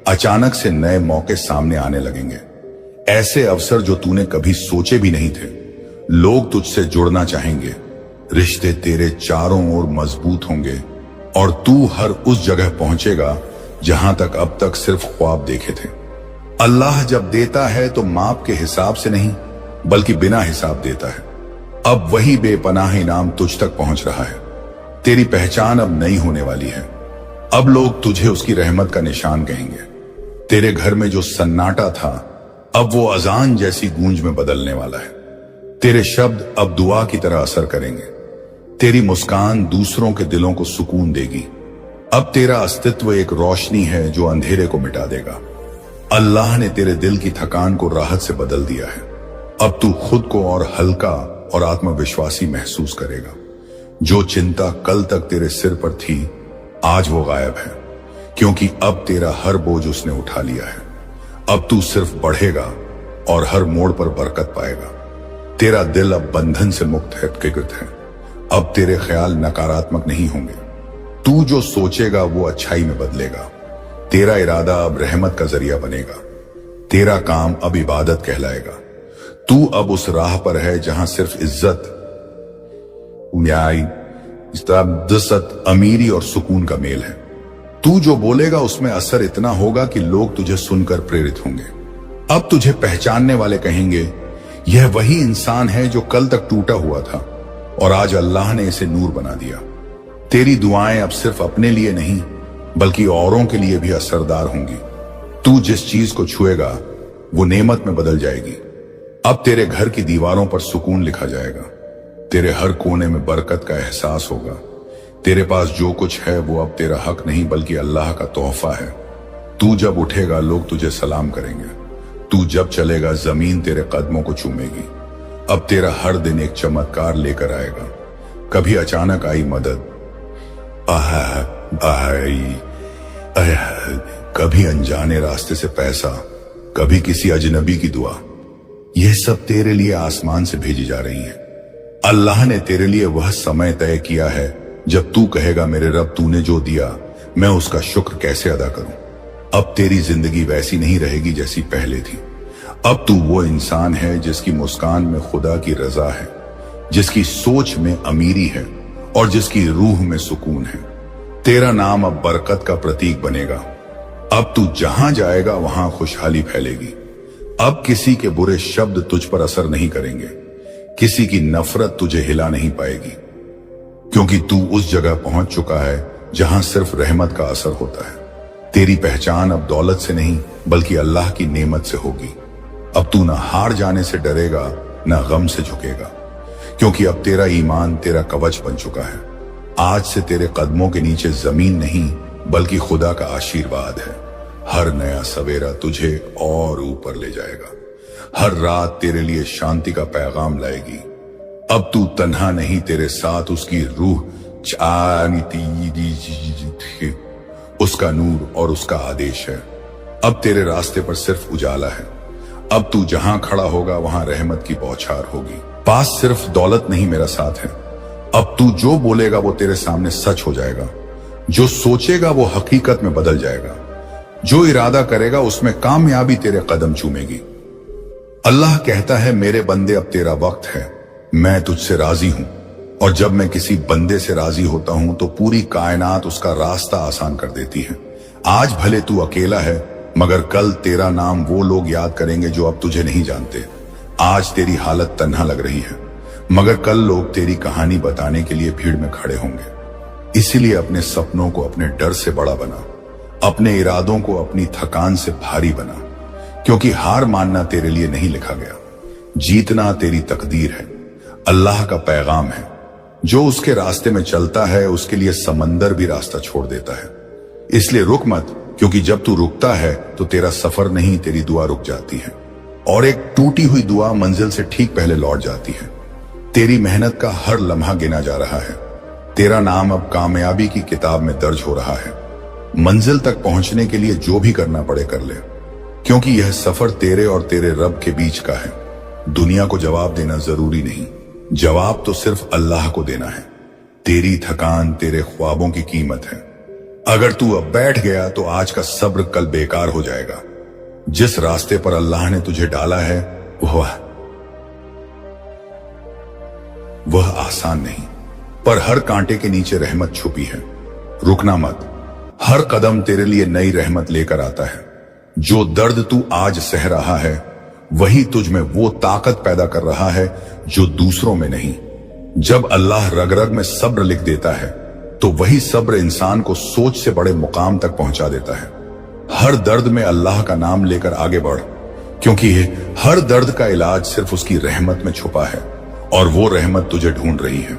अचानक से नए मौके सामने आने लगेंगे, ऐसे अवसर जो तूने कभी सोचे भी नहीं थे। लोग तुझसे जुड़ना चाहेंगे, रिश्ते तेरे चारों ओर मजबूत होंगे, और तू हर उस जगह पहुंचेगा जहां तक अब तक सिर्फ ख्वाब देखे थे। अल्लाह जब देता है तो माप के हिसाब से नहीं, बल्कि बिना हिसाब देता है। अब वही बेपनाह इनाम तुझ तक पहुंच रहा है। तेरी पहचान अब नई होने वाली है। अब लोग तुझे उसकी रहमत का निशान कहेंगे। तेरे घर में जो सन्नाटा था अब वो अजान जैसी गूंज में बदलने वाला है। तेरे शब्द अब दुआ की तरह असर करेंगे। तेरी मुस्कान दूसरों के दिलों को सुकून देगी। अब तेरा अस्तित्व एक रोशनी है जो अंधेरे को मिटा देगा। अल्लाह ने तेरे दिल की थकान को राहत से बदल दिया है। अब तू खुद को और हल्का और आत्मविश्वासी महसूस करेगा। जो चिंता कल तक तेरे सिर पर थी, आज वो गायब है, क्योंकि अब तेरा हर बोझ उसने उठा लिया है। अब तू सिर्फ बढ़ेगा और हर मोड़ पर बरकत पाएगा। तेरा दिल अब बंधन से मुक्त है। अब तेरे ख्याल नकारात्मक नहीं होंगे। तू जो सोचेगा वो अच्छाई में बदलेगा। तेरा इरादा अब रहमत का जरिया बनेगा। तेरा काम अब इबादत कहलाएगा। तू अब उस राह पर है जहां सिर्फ इज्जत, न्याय, अमीरी और सुकून का मेल है। तू जो बोलेगा उसमें असर इतना होगा कि लोग तुझे सुनकर प्रेरित होंगे। अब तुझे पहचानने वाले कहेंगे, यह वही इंसान है जो कल तक टूटा हुआ था और आज अल्लाह ने इसे नूर बना दिया। तेरी दुआएं अब सिर्फ अपने लिए नहीं, बल्कि औरों के लिए भी असरदार होंगी। तू जिस चीज को छुएगा वो नेमत में बदल जाएगी। अब तेरे घर की दीवारों पर सुकून लिखा जाएगा। तेरे हर कोने में बरकत का एहसास होगा। तेरे पास जो कुछ है वो अब तेरा हक नहीं बल्कि अल्लाह का तोहफा है। तू जब उठेगा लोग तुझे सलाम करेंगे। तू जब चलेगा जमीन तेरे कदमों को चूमेगी। अब तेरा हर दिन एक चमत्कार लेकर आएगा। कभी अचानक आई मदद, कभी अनजाने रास्ते से पैसा, कभी किसी अजनबी की दुआ। यह सब तेरे लिए आसमान से भेजी जा रही है। अल्लाह ने तेरे लिए वह समय तय किया है जब तू कहेगा मेरे रब तूने जो दिया मैं उसका शुक्र कैसे अदा करूं। अब तेरी जिंदगी वैसी नहीं रहेगी जैसी पहले थी। अब तू वो इंसान है जिसकी मुस्कान में खुदा की रजा है, जिसकी सोच में अमीरी है और जिसकी रूह में सुकून है। तेरा नाम अब बरकत का प्रतीक बनेगा। अब तू जहां जाएगा वहां खुशहाली फैलेगी। अब किसी के बुरे शब्द तुझ पर असर नहीं करेंगे। किसी की नफरत तुझे हिला नहीं पाएगी, क्योंकि तू उस जगह पहुंच चुका है जहां सिर्फ रहमत का असर होता है। तेरी पहचान अब दौलत से नहीं बल्कि अल्लाह की नेमत से होगी। अब तू न हार जाने से डरेगा न गम से झुकेगा, क्योंकि अब तेरा ईमान तेरा कवच बन चुका है। आज से तेरे कदमों के नीचे जमीन नहीं बल्कि खुदा का आशीर्वाद है। हर नया सवेरा तुझे और ऊपर ले जाएगा। हर रात तेरे लिए शांति का पैगाम लाएगी। अब तू तन्हा नहीं, तेरे साथ उसकी रूह, उसका नूर और उसका आदेश है। अब तेरे रास्ते पर सिर्फ उजाला है। अब तू जहां खड़ा होगा वहां रहमत की बौछार होगी। पास सिर्फ दौलत नहीं मेरा साथ है। अब तू जो बोलेगा वो तेरे सामने सच हो जाएगा। जो सोचेगा वो हकीकत में बदल जाएगा। जो इरादा करेगा उसमें कामयाबी तेरे कदम चूमेगी। अल्लाह कहता है मेरे बंदे अब तेरा वक्त है, मैं तुझसे राजी हूं। और जब मैं किसी बंदे से राजी होता हूं तो पूरी कायनात उसका रास्ता आसान कर देती है। आज भले तू अकेला है मगर कल तेरा नाम वो लोग याद करेंगे जो अब तुझे नहीं जानते। आज तेरी हालत तन्हा लग रही है मगर कल लोग तेरी कहानी बताने के लिए भीड़ में खड़े होंगे। इसीलिए अपने सपनों को अपने डर से बड़ा बना, अपने इरादों को अपनी थकान से भारी बना, क्योंकि हार मानना तेरे लिए नहीं लिखा गया। जीतना तेरी तकदीर है, अल्लाह का पैगाम है। जो उसके रास्ते में चलता है उसके लिए समंदर भी रास्ता छोड़ देता है। इसलिए रुक मत, क्योंकि जब तू रुकता है तो तेरा सफर नहीं तेरी दुआ रुक जाती है। और एक टूटी हुई दुआ मंजिल से ठीक पहले लौट जाती है। तेरी मेहनत का हर लम्हा गिना जा रहा है। तेरा नाम अब कामयाबी की किताब में दर्ज हो रहा है। मंजिल तक पहुंचने के लिए जो भी करना पड़े कर ले, क्योंकि यह सफर तेरे और तेरे रब के बीच का है। दुनिया को जवाब देना जरूरी नहीं, जवाब तो सिर्फ अल्लाह को देना है। तेरी थकान तेरे ख्वाबों की कीमत है। अगर तू अब बैठ गया तो आज का सब्र कल बेकार हो जाएगा। जिस रास्ते पर अल्लाह ने तुझे डाला है वह आसान नहीं, पर हर कांटे के नीचे रहमत छुपी है। रुकना मत, हर कदम तेरे लिए नई रहमत लेकर आता है। जो दर्द तू आज सह रहा है वही तुझ में वो ताकत पैदा कर रहा है जो दूसरों में नहीं। जब अल्लाह रग रग में सब्र लिख देता है तो वही सब्र इंसान को सोच से बड़े मुकाम तक पहुंचा देता है। हर दर्द में अल्लाह का नाम लेकर आगे बढ़, क्योंकि हर दर्द का इलाज सिर्फ उसकी रहमत में छुपा है और वो रहमत तुझे ढूंढ रही है।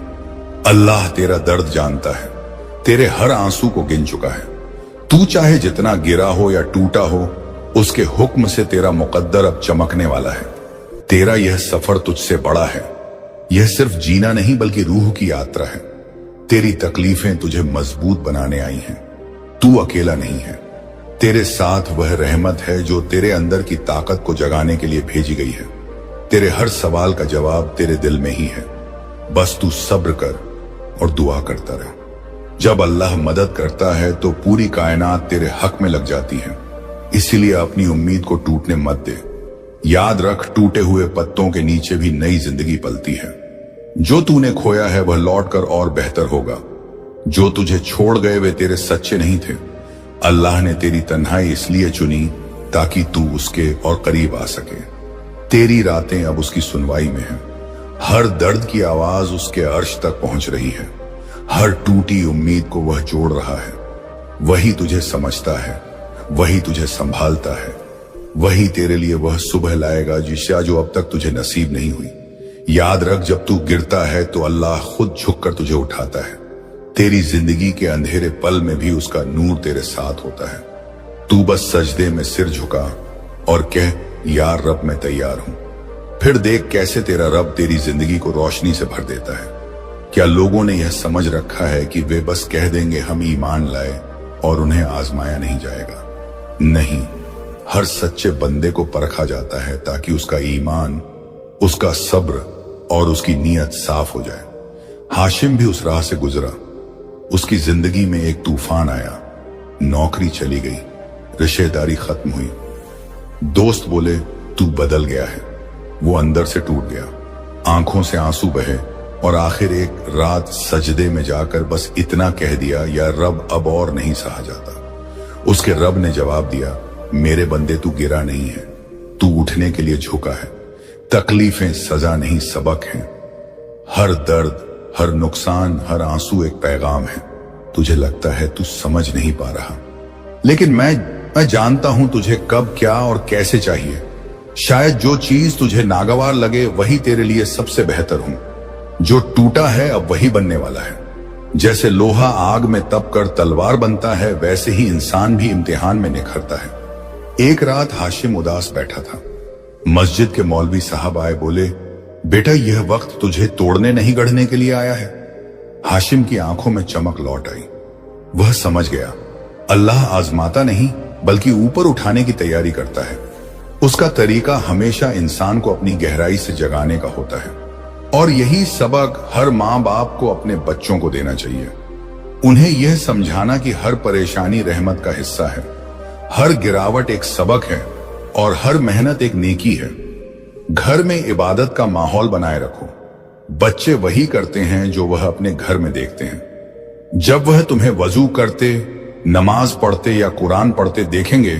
अल्लाह तेरा दर्द जानता है, तेरे हर आंसू को गिन चुका है। तू चाहे जितना गिरा हो या टूटा हो, उसके हुक्म से तेरा मुकद्दर अब चमकने वाला है। तेरा यह सफर तुझसे बड़ा है। यह सिर्फ जीना नहीं बल्कि रूह की यात्रा है। तेरी तकलीफें तुझे मजबूत बनाने आई हैं। तू अकेला नहीं है, तेरे साथ वह रहमत है जो तेरे अंदर की ताकत को जगाने के लिए भेजी गई है। तेरे हर सवाल का जवाब तेरे दिल में ही है। बस तू सब्र कर और दुआ करता रह। जब अल्लाह मदद करता है तो पूरी कायनात तेरे हक में लग जाती है। इसीलिए अपनी उम्मीद को टूटने मत दे। याद रख, टूटे हुए पत्तों के नीचे भी नई जिंदगी पलती है। जो तूने खोया है वह लौटकर और बेहतर होगा। जो तुझे छोड़ गए वे तेरे सच्चे नहीं थे। अल्लाह ने तेरी तन्हाई इसलिए चुनी ताकि तू उसके और करीब आ सके। तेरी रातें अब उसकी सुनवाई में हैं। हर दर्द की आवाज उसके अर्श तक पहुंच रही है। हर टूटी उम्मीद को वह जोड़ रहा है। वही तुझे समझता है, वही तुझे संभालता है। वही तेरे लिए वह सुबह लाएगा जिसे जो अब तक तुझे नसीब नहीं हुई। याद रख, जब तू गिरता है तो अल्लाह खुद झुककर तुझे उठाता है। तेरी जिंदगी के अंधेरे पल में भी उसका नूर तेरे साथ होता है। तू बस सजदे में सिर झुका और कह, यार रब मैं तैयार हूं। फिर देख कैसे तेरा रब तेरी जिंदगी को रोशनी से भर देता है। क्या लोगों ने यह समझ रखा है कि वे बस कह देंगे हम ईमान लाए और उन्हें आजमाया नहीं जाएगा? नहीं, हर सच्चे बंदे को परखा जाता है ताकि उसका ईमान, उसका सब्र और उसकी नीयत साफ हो जाए। हाशिम भी उस राह से गुजरा। उसकी जिंदगी में एक तूफान आया, नौकरी चली गई, रिश्तेदारी खत्म हुई, दोस्त बोले तू बदल गया है। वो अंदर से टूट गया, आंखों से आंसू बहे और आखिर एक रात सजदे में जाकर बस इतना कह दिया, या रब अब और नहीं सहा जाता। उसके रब ने जवाब दिया, मेरे बंदे तू गिरा नहीं है, तू उठने के लिए झुका है। तकलीफें सजा नहीं सबक हैं। हर दर्द, हर नुकसान, हर आंसू एक पैगाम है। तुझे लगता है तू समझ नहीं पा रहा, लेकिन मैं जानता हूं तुझे कब, क्या और कैसे चाहिए। शायद जो चीज तुझे नागवार लगे वही तेरे लिए सबसे बेहतर हो। जो टूटा है अब वही बनने वाला है। जैसे लोहा आग में तप कर तलवार बनता है, वैसे ही इंसान भी इम्तिहान में निखरता है। एक रात हाशिम उदास बैठा था। मस्जिद के मौलवी साहब आए, बोले, बेटा यह वक्त तुझे तोड़ने नहीं गढ़ने के लिए आया है। हाशिम की आंखों में चमक लौट आई। वह समझ गया, अल्लाह आजमाता नहीं बल्कि ऊपर उठाने की तैयारी करता है। उसका तरीका हमेशा इंसान को अपनी गहराई से जगाने का होता है, और यही सबक हर माँ बाप को अपने बच्चों को देना चाहिए। उन्हें यह समझाना कि हर परेशानी रहमत का हिस्सा है, हर गिरावट एक सबक है और हर मेहनत एक नेकी है। घर में इबादत का माहौल बनाए रखो। बच्चे वही करते हैं जो वह अपने घर में देखते हैं। जब वह तुम्हें वजू करते, नमाज पढ़ते या कुरान पढ़ते देखेंगे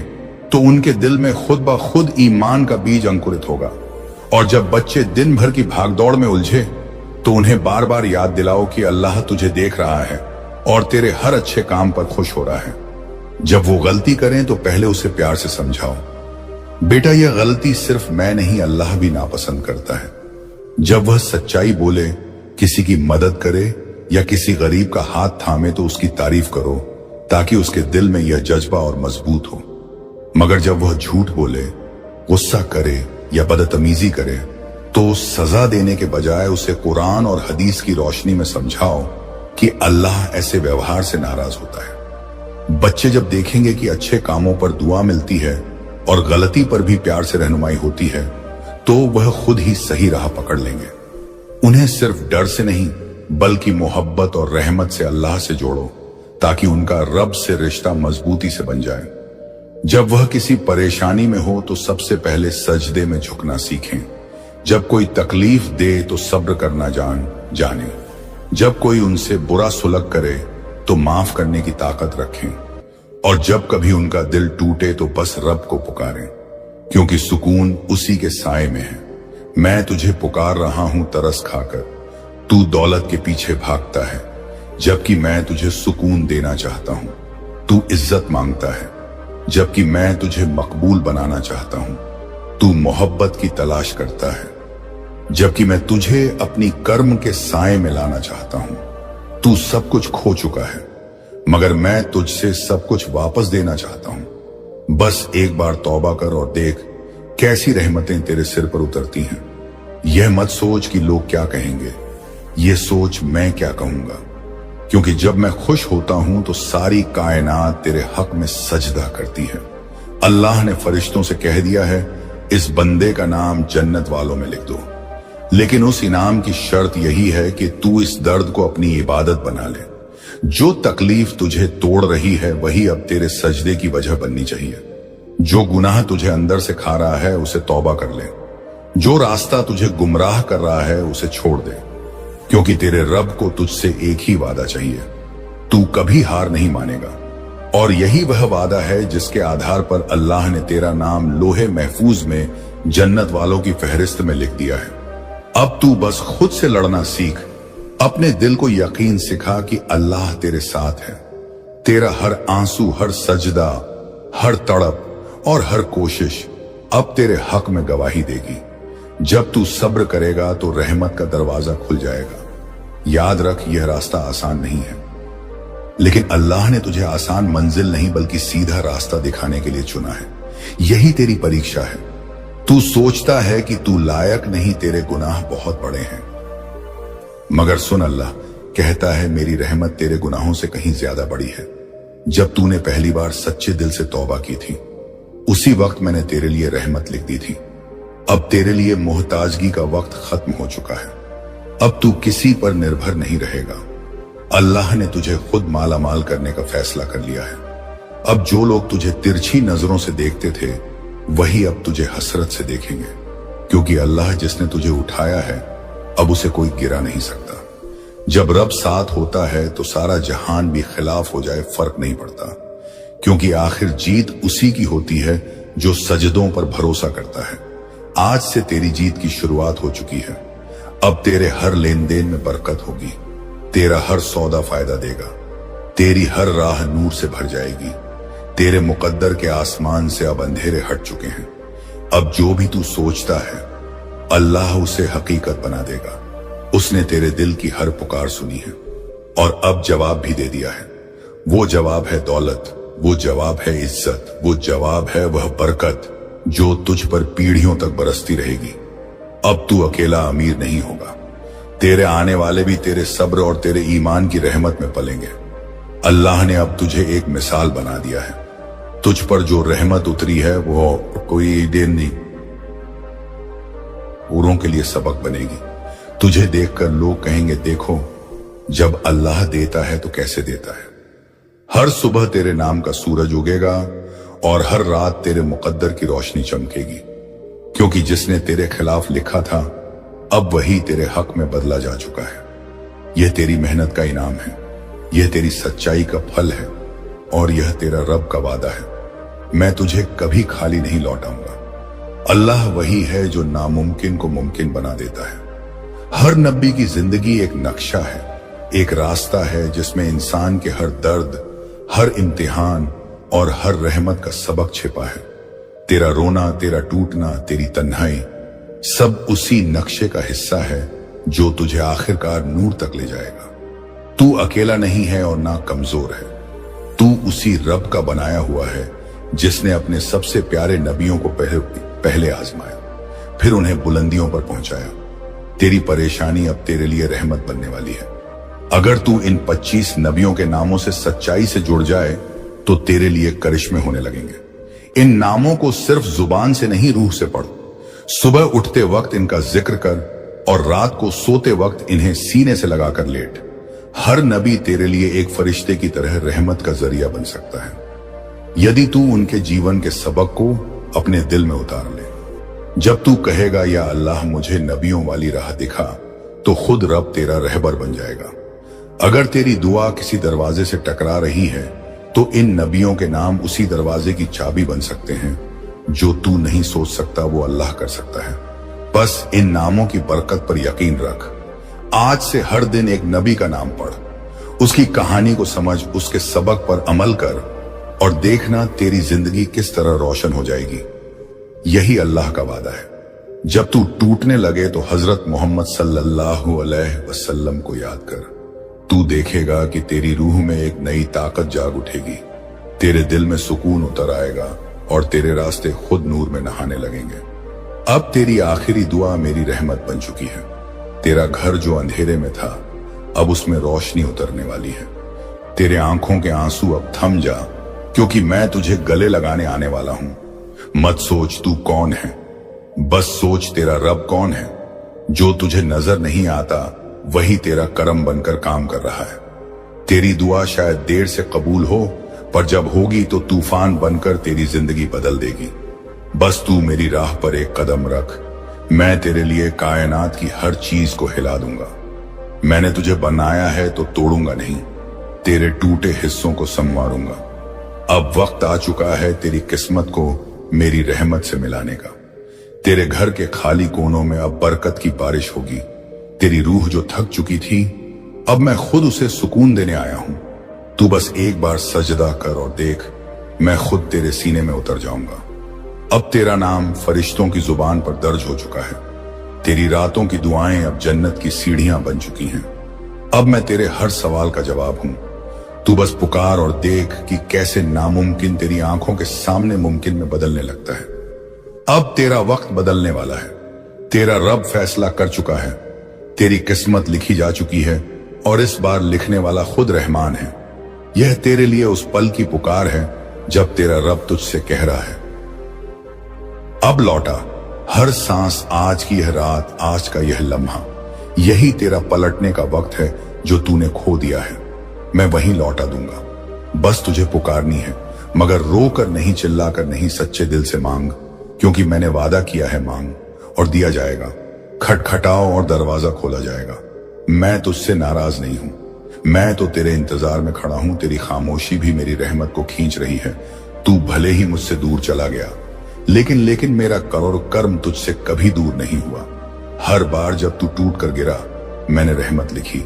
तो उनके दिल में खुद ब खुद ईमान का बीज अंकुरित होगा। और जब बच्चे दिन भर की भागदौड़ में उलझे तो उन्हें बार बार याद दिलाओ कि अल्लाह तुझे देख रहा है और तेरे हर अच्छे काम पर खुश हो रहा है। जब वो गलती करें तो पहले उसे प्यार से समझाओ, बेटा यह गलती सिर्फ मैं नहीं अल्लाह भी नापसंद करता है। जब वह सच्चाई बोले, किसी की मदद करे या किसी गरीब का हाथ थामे तो उसकी तारीफ करो, ताकि उसके दिल में यह जज्बा और मजबूत हो। मगर जब वह झूठ बोले, गुस्सा करे या बदतमीजी करे तो सजा देने के बजाय उसे कुरान और हदीस की रोशनी में समझाओ कि अल्लाह ऐसे व्यवहार से नाराज होता है। बच्चे जब देखेंगे कि अच्छे कामों पर दुआ मिलती है और गलती पर भी प्यार से रहनुमाई होती है तो वह खुद ही सही राह पकड़ लेंगे। उन्हें सिर्फ डर से नहीं बल्कि मोहब्बत और रहमत से अल्लाह से जोड़ो, ताकि उनका रब से रिश्ता मजबूती से बन जाए। जब वह किसी परेशानी में हो तो सबसे पहले सजदे में झुकना सीखें। जब कोई तकलीफ दे तो सब्र करना जाने। जब कोई उनसे बुरा सुलग करे तो माफ करने की ताकत रखें। और जब कभी उनका दिल टूटे तो बस रब को पुकारें, क्योंकि सुकून उसी के साए में है। मैं तुझे पुकार रहा हूं तरस खाकर, तू दौलत के पीछे भागता है, जबकि मैं तुझे सुकून देना चाहता हूं। तू इज्जत मांगता है, जबकि मैं तुझे मकबूल बनाना चाहता हूं। तू मोहब्बत की तलाश करता है, जबकि मैं तुझे अपनी कर्म के साए में लाना चाहता हूं। तू सब कुछ खो चुका है, मगर मैं तुझसे सब कुछ वापस देना चाहता हूं। बस एक बार तौबा कर और देख कैसी रहमतें तेरे सिर पर उतरती हैं। यह मत सोच कि लोग क्या कहेंगे, यह सोच मैं क्या कहूंगा, क्योंकि जब मैं खुश होता हूं तो सारी कायनात तेरे हक में सजदा करती है। अल्लाह ने फरिश्तों से कह दिया है, इस बंदे का नाम जन्नत वालों में लिख दो, लेकिन उस इनाम की शर्त यही है कि तू इस दर्द को अपनी इबादत बना ले। जो तकलीफ तुझे तोड़ रही है वही अब तेरे सजदे की वजह बननी चाहिए। जो गुनाह तुझे अंदर से खा रहा है उसे तौबा कर ले। जो रास्ता तुझे गुमराह कर रहा है उसे छोड़ दे, क्योंकि तेरे रब को तुझसे एक ही वादा चाहिए, तू कभी हार नहीं मानेगा। और यही वह वादा है जिसके आधार पर अल्लाह ने तेरा नाम लोहे महफूज में जन्नत वालों की फहरिस्त में लिख दिया है। अब तू बस खुद से लड़ना सीख। अपने दिल को यकीन सिखा कि अल्लाह तेरे साथ है। तेरा हर आंसू, हर सजदा, हर तड़प और हर कोशिश अब तेरे हक में गवाही देगी। जब तू सब्र करेगा तो रहमत का दरवाजा खुल जाएगा। याद रख, यह रास्ता आसान नहीं है, लेकिन अल्लाह ने तुझे आसान मंजिल नहीं बल्कि सीधा रास्ता दिखाने के लिए चुना है। यही तेरी परीक्षा है। तू सोचता है कि तू लायक नहीं, तेरे गुनाह बहुत बड़े हैं, मगर सुन, अल्लाह कहता है मेरी रहमत तेरे गुनाहों से कहीं ज्यादा बड़ी है। जब तूने पहली बार सच्चे दिल से तौबा की थी, उसी वक्त मैंने तेरे लिए रहमत लिख दी थी। अब तेरे लिए मोहताजगी का वक्त खत्म हो चुका है। अब तू किसी पर निर्भर नहीं रहेगा। अल्लाह ने तुझे खुद माला माल करने का फैसला कर लिया है। अब जो लोग तुझे तिरछी नजरों से देखते थे, वही अब तुझे हसरत से देखेंगे, क्योंकि अल्लाह जिसने तुझे उठाया है, अब उसे कोई गिरा नहीं सकता। जब रब साथ होता है तो सारा जहान भी खिलाफ हो जाए फर्क नहीं पड़ता, क्योंकि आखिर जीत उसी की होती है जो सजदों पर भरोसा करता है। आज से तेरी जीत की शुरुआत हो चुकी है। अब तेरे हर लेन देन में बरकत होगी, तेरा हर सौदा फायदा देगा, तेरी हर राह नूर से भर जाएगी। तेरे मुकद्दर के आसमान से अब अंधेरे हट चुके हैं। अब जो भी तू सोचता है, अल्लाह उसे हकीकत बना देगा। उसने तेरे दिल की हर पुकार सुनी है और अब जवाब भी दे दिया है। वो जवाब है दौलत, वो जवाब है इज्जत, वो जवाब है वह बरकत जो तुझ पर पीढ़ियों तक बरसती रहेगी। अब तू अकेला अमीर नहीं होगा, तेरे आने वाले भी तेरे सब्र और तेरे ईमान की रहमत में पलेंगे। अल्लाह ने अब तुझे एक मिसाल बना दिया है। तुझ पर जो रहमत उतरी है वो कोई देर नहीं, औरों के लिए सबक बनेगी। तुझे देखकर लोग कहेंगे, देखो जब अल्लाह देता है तो कैसे देता है। हर सुबह तेरे नाम का सूरज उगेगा और हर रात तेरे मुकद्दर की रोशनी चमकेगी, क्योंकि जिसने तेरे खिलाफ लिखा था अब वही तेरे हक में बदला जा चुका है। यह तेरी मेहनत का इनाम है, यह तेरी सच्चाई का फल है और यह तेरा रब का वादा है। मैं तुझे कभी खाली नहीं लौटाऊंगा। अल्लाह वही है जो नामुमकिन को मुमकिन बना देता है। हर नबी की जिंदगी एक नक्शा है, एक रास्ता है जिसमें इंसान के हर दर्द, हर इम्तिहान और हर रहमत का सबक छिपा है। तेरा रोना, तेरा टूटना, तेरी तन्हाई सब उसी नक्शे का हिस्सा है जो तुझे आखिरकार नूर तक ले जाएगा। तू अकेला नहीं है और ना कमजोर है। तू उसी रब का बनाया हुआ है जिसने अपने सबसे प्यारे नबियों को पहले आजमाया, फिर उन्हें बुलंदियों पर पहुंचाया। तेरी परेशानी अब तेरे लिए रहमत बनने वाली है। अगर तू इन 25 नबियों के नामों से सच्चाई से जुड़ जाए तो तेरे लिए करिश्मे होने लगेंगे। इन नामों को सिर्फ जुबान से नहीं, रूह से पढ़ो। सुबह उठते वक्त इनका जिक्र कर और रात को सोते वक्त इन्हें सीने से लगाकर लेट। हर नबी तेरे लिए एक फरिश्ते की तरह रहमत का जरिया बन सकता है, यदि तू उनके जीवन के सबक को अपने दिल में उतार ले। जब तू कहेगा, या अल्लाह मुझे नबियों वाली राह दिखा, तो खुद रब तेरा रहबर बन जाएगा। अगर तेरी दुआ किसी दरवाजे से टकरा रही है तो इन नबियों के नाम उसी दरवाजे की चाबी बन सकते हैं। जो तू नहीं सोच सकता वो अल्लाह कर सकता है। बस इन नामों की बरकत पर यकीन रख। आज से हर दिन एक नबी का नाम पढ़, उसकी कहानी को समझ, उसके सबक पर अमल कर और देखना तेरी जिंदगी किस तरह रोशन हो जाएगी। यही अल्लाह का वादा है। जब तू टूटने लगे तो हजरत मोहम्मद सल्लल्लाहु अलैहि वसल्लम को याद कर। तू देखेगा कि तेरी रूह में एक नई ताकत जाग उठेगी, तेरे दिल में सुकून उतर आएगा और तेरे रास्ते खुद नूर में नहाने लगेंगे। अब तेरी आखिरी दुआ मेरी रहमत बन चुकी है। तेरा घर जो अंधेरे में था अब उसमें रोशनी उतरने वाली है। तेरे आंखों के आंसू अब थम जा, क्योंकि मैं तुझे गले लगाने आने वाला हूं। मत सोच तू कौन है, बस सोच तेरा रब कौन है। जो तुझे नजर नहीं आता वही तेरा करम बनकर काम कर रहा है। तेरी दुआ शायद देर से कबूल हो, पर जब होगी तो तूफान बनकर तेरी जिंदगी बदल देगी। बस तू मेरी राह पर एक कदम रख, मैं तेरे लिए कायनात की हर चीज को हिला दूंगा। मैंने तुझे बनाया है तो तोड़ूंगा नहीं, तेरे टूटे हिस्सों को संवारूंगा। अब वक्त आ चुका है तेरी किस्मत को मेरी रहमत से मिलाने का। तेरे घर के खाली कोनों में अब बरकत की बारिश होगी। तेरी रूह जो थक चुकी थी, अब मैं खुद उसे सुकून देने आया हूं। तू बस एक बार सजदा कर और देख, मैं खुद तेरे सीने में उतर जाऊंगा। अब तेरा नाम फरिश्तों की जुबान पर दर्ज हो चुका है। तेरी रातों की दुआएं अब जन्नत की सीढ़ियां बन चुकी हैं। अब मैं तेरे हर सवाल का जवाब हूं। तू बस पुकार और देख कि कैसे नामुमकिन तेरी आंखों के सामने मुमकिन में बदलने लगता है। अब तेरा वक्त बदलने वाला है। तेरा रब फैसला कर चुका है। तेरी किस्मत लिखी जा चुकी है और इस बार लिखने वाला खुद रहमान है। यह तेरे लिए उस पल की पुकार है जब तेरा रब तुझसे कह रहा है, अब लौटा। हर सांस, आज की यह रात, आज का यह लम्हा, यही तेरा पलटने का वक्त है जो तूने खो दिया है। मैं वहीं लौटा दूंगा। बस तुझे पुकारनी है, मगर रो कर नहीं, चिल्ला कर नहीं, सच्चे दिल से मांग, क्योंकि मैंने वादा किया है मांग और दिया जाएगा। खटखटाओ और दरवाजा खोला जाएगा। मैं तुझसे नाराज नहीं हूं। मैं तो तेरे इंतजार में खड़ा हूं। तेरी खामोशी भी मेरी रहमत को खींच रही है। तू भले ही मुझसे दूर चला गया, लेकिन मेरा करोड़ कर्म तुझसे कभी दूर नहीं हुआ। हर बार जब तू टूट कर गिरा, मैंने रहमत लिखी।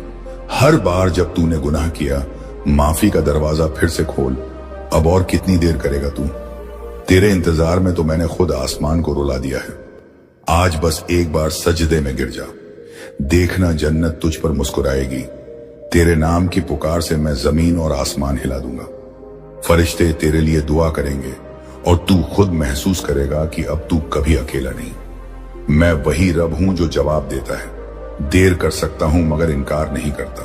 हर बार जब तूने गुनाह किया, माफी का दरवाजा फिर से खोल। अब और कितनी देर करेगा तू? तेरे इंतजार में तो मैंने खुद आसमान को रुला दिया है। आज बस एक बार सजदे में गिर जा। देखना, जन्नत तुझ पर मुस्कुराएगी। तेरे नाम की पुकार से मैं जमीन और आसमान हिला दूंगा। फरिश्ते तेरे लिए दुआ करेंगे और तू खुद महसूस करेगा कि अब तू कभी अकेला नहीं। मैं वही रब हूं जो जवाब देता है। देर कर सकता हूं मगर इनकार नहीं करता।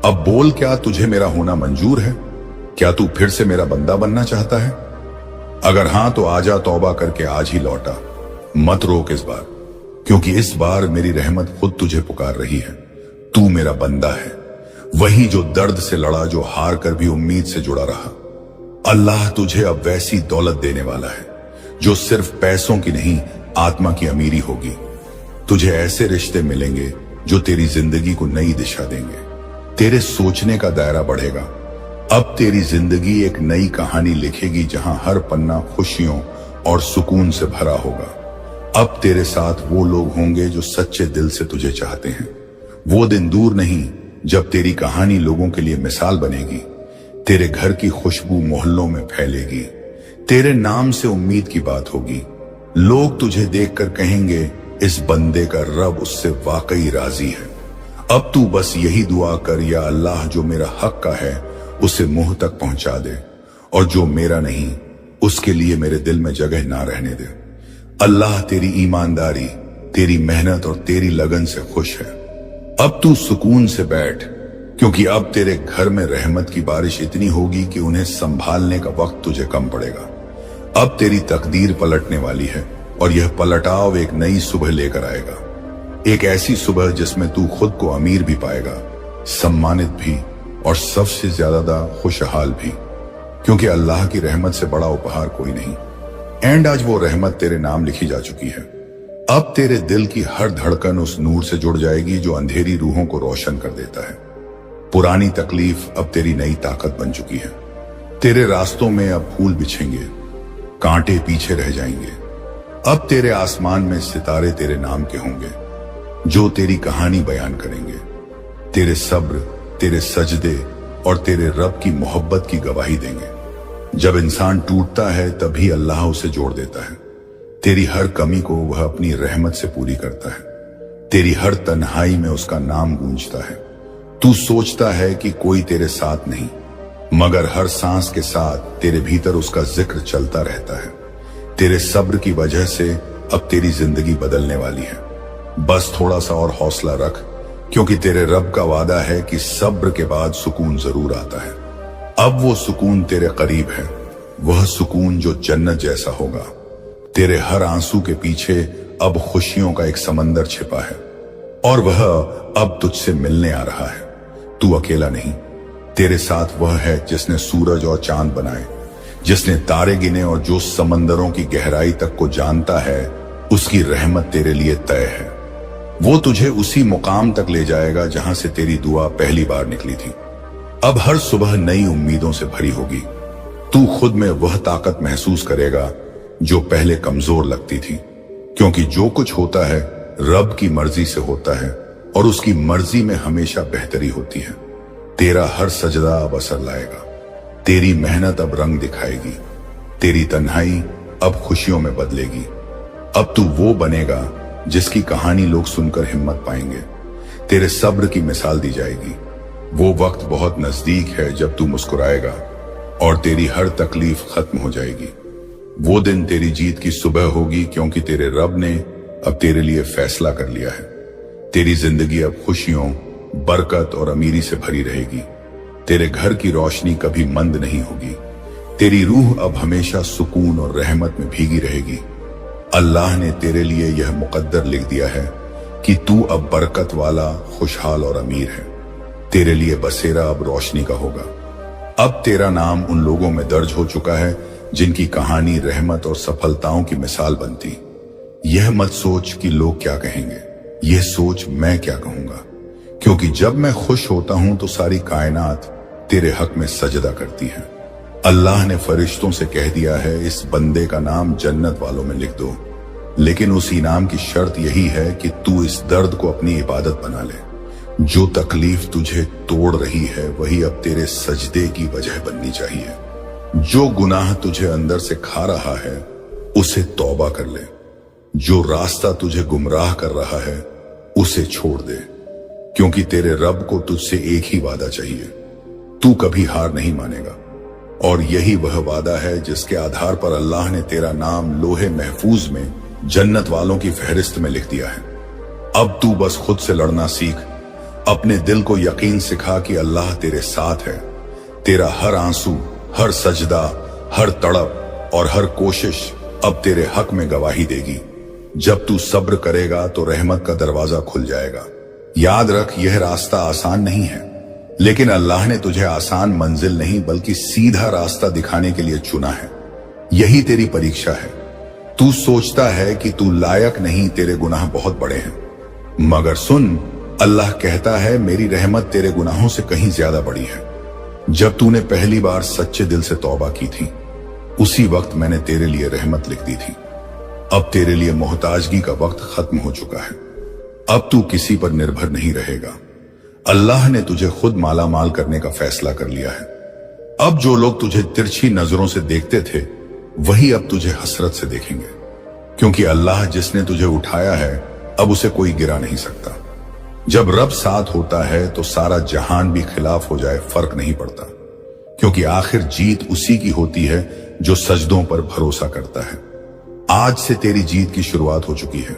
अब बोल, क्या तुझे मेरा होना मंजूर है? क्या तू फिर से मेरा बंदा बनना चाहता है? अगर हां तो आजा, तौबा करके आज ही लौटा। मत रोक इस बार, क्योंकि इस बार मेरी रहमत खुद तुझे पुकार रही है। तू मेरा बंदा है, वही जो दर्द से लड़ा, जो हार कर भी उम्मीद से जुड़ा रहा। अल्लाह तुझे अब वैसी दौलत देने वाला है जो सिर्फ पैसों की नहीं, आत्मा की अमीरी होगी। तुझे ऐसे रिश्ते मिलेंगे जो तेरी जिंदगी को नई दिशा देंगे। तेरे सोचने का दायरा बढ़ेगा। अब तेरी जिंदगी एक नई कहानी लिखेगी जहां हर पन्ना खुशियों और सुकून से भरा होगा। अब तेरे साथ वो लोग होंगे जो सच्चे दिल से तुझे चाहते हैं। वो दिन दूर नहीं जब तेरी कहानी लोगों के लिए मिसाल बनेगी। तेरे घर की खुशबू मोहल्लों में फैलेगी। तेरे नाम से उम्मीद की बात होगी। लोग तुझे देखकर कहेंगे, इस बंदे का रब उससे वाकई राजी है। अब तू बस यही दुआ कर, या अल्लाह, जो मेरा हक का है उसे मुंह तक पहुंचा दे, और जो मेरा नहीं उसके लिए मेरे दिल में जगह ना रहने दे। अल्लाह तेरी ईमानदारी, तेरी मेहनत और तेरी लगन से खुश है। अब तू सुकून से बैठ, क्योंकि अब तेरे घर में रहमत की बारिश इतनी होगी कि उन्हें संभालने का वक्त तुझे कम पड़ेगा। अब तेरी तकदीर पलटने वाली है और यह पलटाव एक नई सुबह लेकर आएगा। एक ऐसी सुबह जिसमें तू खुद को अमीर भी पाएगा, सम्मानित भी, और सबसे ज्यादा खुशहाल भी, क्योंकि अल्लाह की रहमत से बड़ा उपहार कोई नहीं। एंड आज वो रहमत तेरे नाम लिखी जा चुकी है। अब तेरे दिल की हर धड़कन उस नूर से जुड़ जाएगी जो अंधेरी रूहों को रोशन कर देता है। पुरानी तकलीफ अब तेरी नई ताकत बन चुकी है। तेरे रास्तों में अब फूल बिछेंगे, कांटे पीछे रह जाएंगे। अब तेरे आसमान में सितारे तेरे नाम के होंगे जो तेरी कहानी बयान करेंगे। तेरे सब्र, तेरे सजदे और तेरे रब की मोहब्बत की गवाही देंगे। जब इंसान टूटता है तभी अल्लाह उसे जोड़ देता है। तेरी हर कमी को वह अपनी रहमत से पूरी करता है। तेरी हर तन्हाई में उसका नाम गूंजता है। तू सोचता है कि कोई तेरे साथ नहीं, मगर हर सांस के साथ तेरे भीतर उसका जिक्र चलता रहता है। तेरे सब्र की वजह से अब तेरी जिंदगी बदलने वाली है। बस थोड़ा सा और हौसला रख, क्योंकि तेरे रब का वादा है कि सब्र के बाद सुकून जरूर आता है। अब वो सुकून तेरे करीब है, वह सुकून जो जन्नत जैसा होगा। तेरे हर आंसू के पीछे अब खुशियों का एक समंदर छिपा है, और वह अब तुझसे मिलने आ रहा है। तू अकेला नहीं, तेरे साथ वह है जिसने सूरज और चांद बनाए, जिसने तारे गिने, और जो समंदरों की गहराई तक को जानता है, उसकी रहमत तेरे लिए तय है। वो तुझे उसी मुकाम तक ले जाएगा जहां से तेरी दुआ पहली बार निकली थी। अब हर सुबह नई उम्मीदों से भरी होगी। तू खुद में वह ताकत महसूस करेगा जो पहले कमजोर लगती थी, क्योंकि जो कुछ होता है रब की मर्जी से होता है, और उसकी मर्जी में हमेशा बेहतरी होती है। तेरा हर सजदा अब असर लाएगा। तेरी मेहनत अब रंग दिखाएगी। तेरी तन्हाई अब खुशियों में बदलेगी। अब तू वो बनेगा जिसकी कहानी लोग सुनकर हिम्मत पाएंगे। तेरे सब्र की मिसाल दी जाएगी। वो वक्त बहुत नजदीक है जब तू मुस्कुराएगा और तेरी हर तकलीफ खत्म हो जाएगी। वो दिन तेरी जीत की सुबह होगी, क्योंकि तेरे रब ने अब तेरे लिए फैसला कर लिया है। तेरी जिंदगी अब खुशियों, बरकत और अमीरी से भरी रहेगी। तेरे घर की रोशनी कभी मंद नहीं होगी। तेरी रूह अब हमेशा सुकून और रहमत में भीगी रहेगी। अल्लाह ने तेरे लिए यह मुकद्दर लिख दिया है कि तू अब बरकत वाला, खुशहाल और अमीर है। तेरे लिए बसेरा अब रोशनी का होगा। अब तेरा नाम उन लोगों में दर्ज हो चुका है जिनकी कहानी रहमत और सफलताओं की मिसाल बनती। यह मत सोच कि लोग क्या कहेंगे, यह सोच मैं क्या कहूंगा, क्योंकि जब मैं खुश होता हूं तो सारी कायनात तेरे हक में सजदा करती है। अल्लाह ने फरिश्तों से कह दिया है, इस बंदे का नाम जन्नत वालों में लिख दो, लेकिन उस इनाम की शर्त यही है कि तू इस दर्द को अपनी इबादत बना ले। जो तकलीफ तुझे तोड़ रही है वही अब तेरे सजदे की वजह बननी चाहिए। जो गुनाह तुझे अंदर से खा रहा है उसे तौबा कर ले। जो रास्ता तुझे गुमराह कर रहा है उसे छोड़ दे, क्योंकि तेरे रब को तुझसे एक ही वादा चाहिए, तू कभी हार नहीं मानेगा। और यही वह वादा है जिसके आधार पर अल्लाह ने तेरा नाम लोहे महफूज में जन्नत वालों की फहरिस्त में लिख दिया है। अब तू बस खुद से लड़ना सीख। अपने दिल को यकीन सिखा कि अल्लाह तेरे साथ है। तेरा हर आंसू, हर सजदा, हर तड़प और हर कोशिश अब तेरे हक में गवाही देगी। जब तू सब्र करेगा तो रहमत का दरवाजा खुल जाएगा। याद रख, यह रास्ता आसान नहीं है, लेकिन अल्लाह ने तुझे आसान मंजिल नहीं बल्कि सीधा रास्ता दिखाने के लिए चुना है। यही तेरी परीक्षा है। तू सोचता है कि तू लायक नहीं, तेरे गुनाह बहुत बड़े हैं, मगर सुन, अल्लाह कहता है मेरी रहमत तेरे गुनाहों से कहीं ज्यादा बड़ी है। जब तूने पहली बार सच्चे दिल से तौबा की थी, उसी वक्त मैंने तेरे लिए रहमत लिख दी थी। अब तेरे लिए मोहताजगी का वक्त खत्म हो चुका है। अब तू किसी पर निर्भर नहीं रहेगा। अल्लाह ने तुझे खुद माला माल करने का फैसला कर लिया है। अब जो लोग तुझे तिरछी नजरों से देखते थे वही अब तुझे हसरत से देखेंगे, क्योंकि अल्लाह जिसने तुझे उठाया है अब उसे कोई गिरा नहीं सकता। जब रब साथ होता है तो सारा जहान भी खिलाफ हो जाए फर्क नहीं पड़ता, क्योंकि आखिर जीत उसी की होती है जो सजदों पर भरोसा करता है। आज से तेरी जीत की शुरुआत हो चुकी है।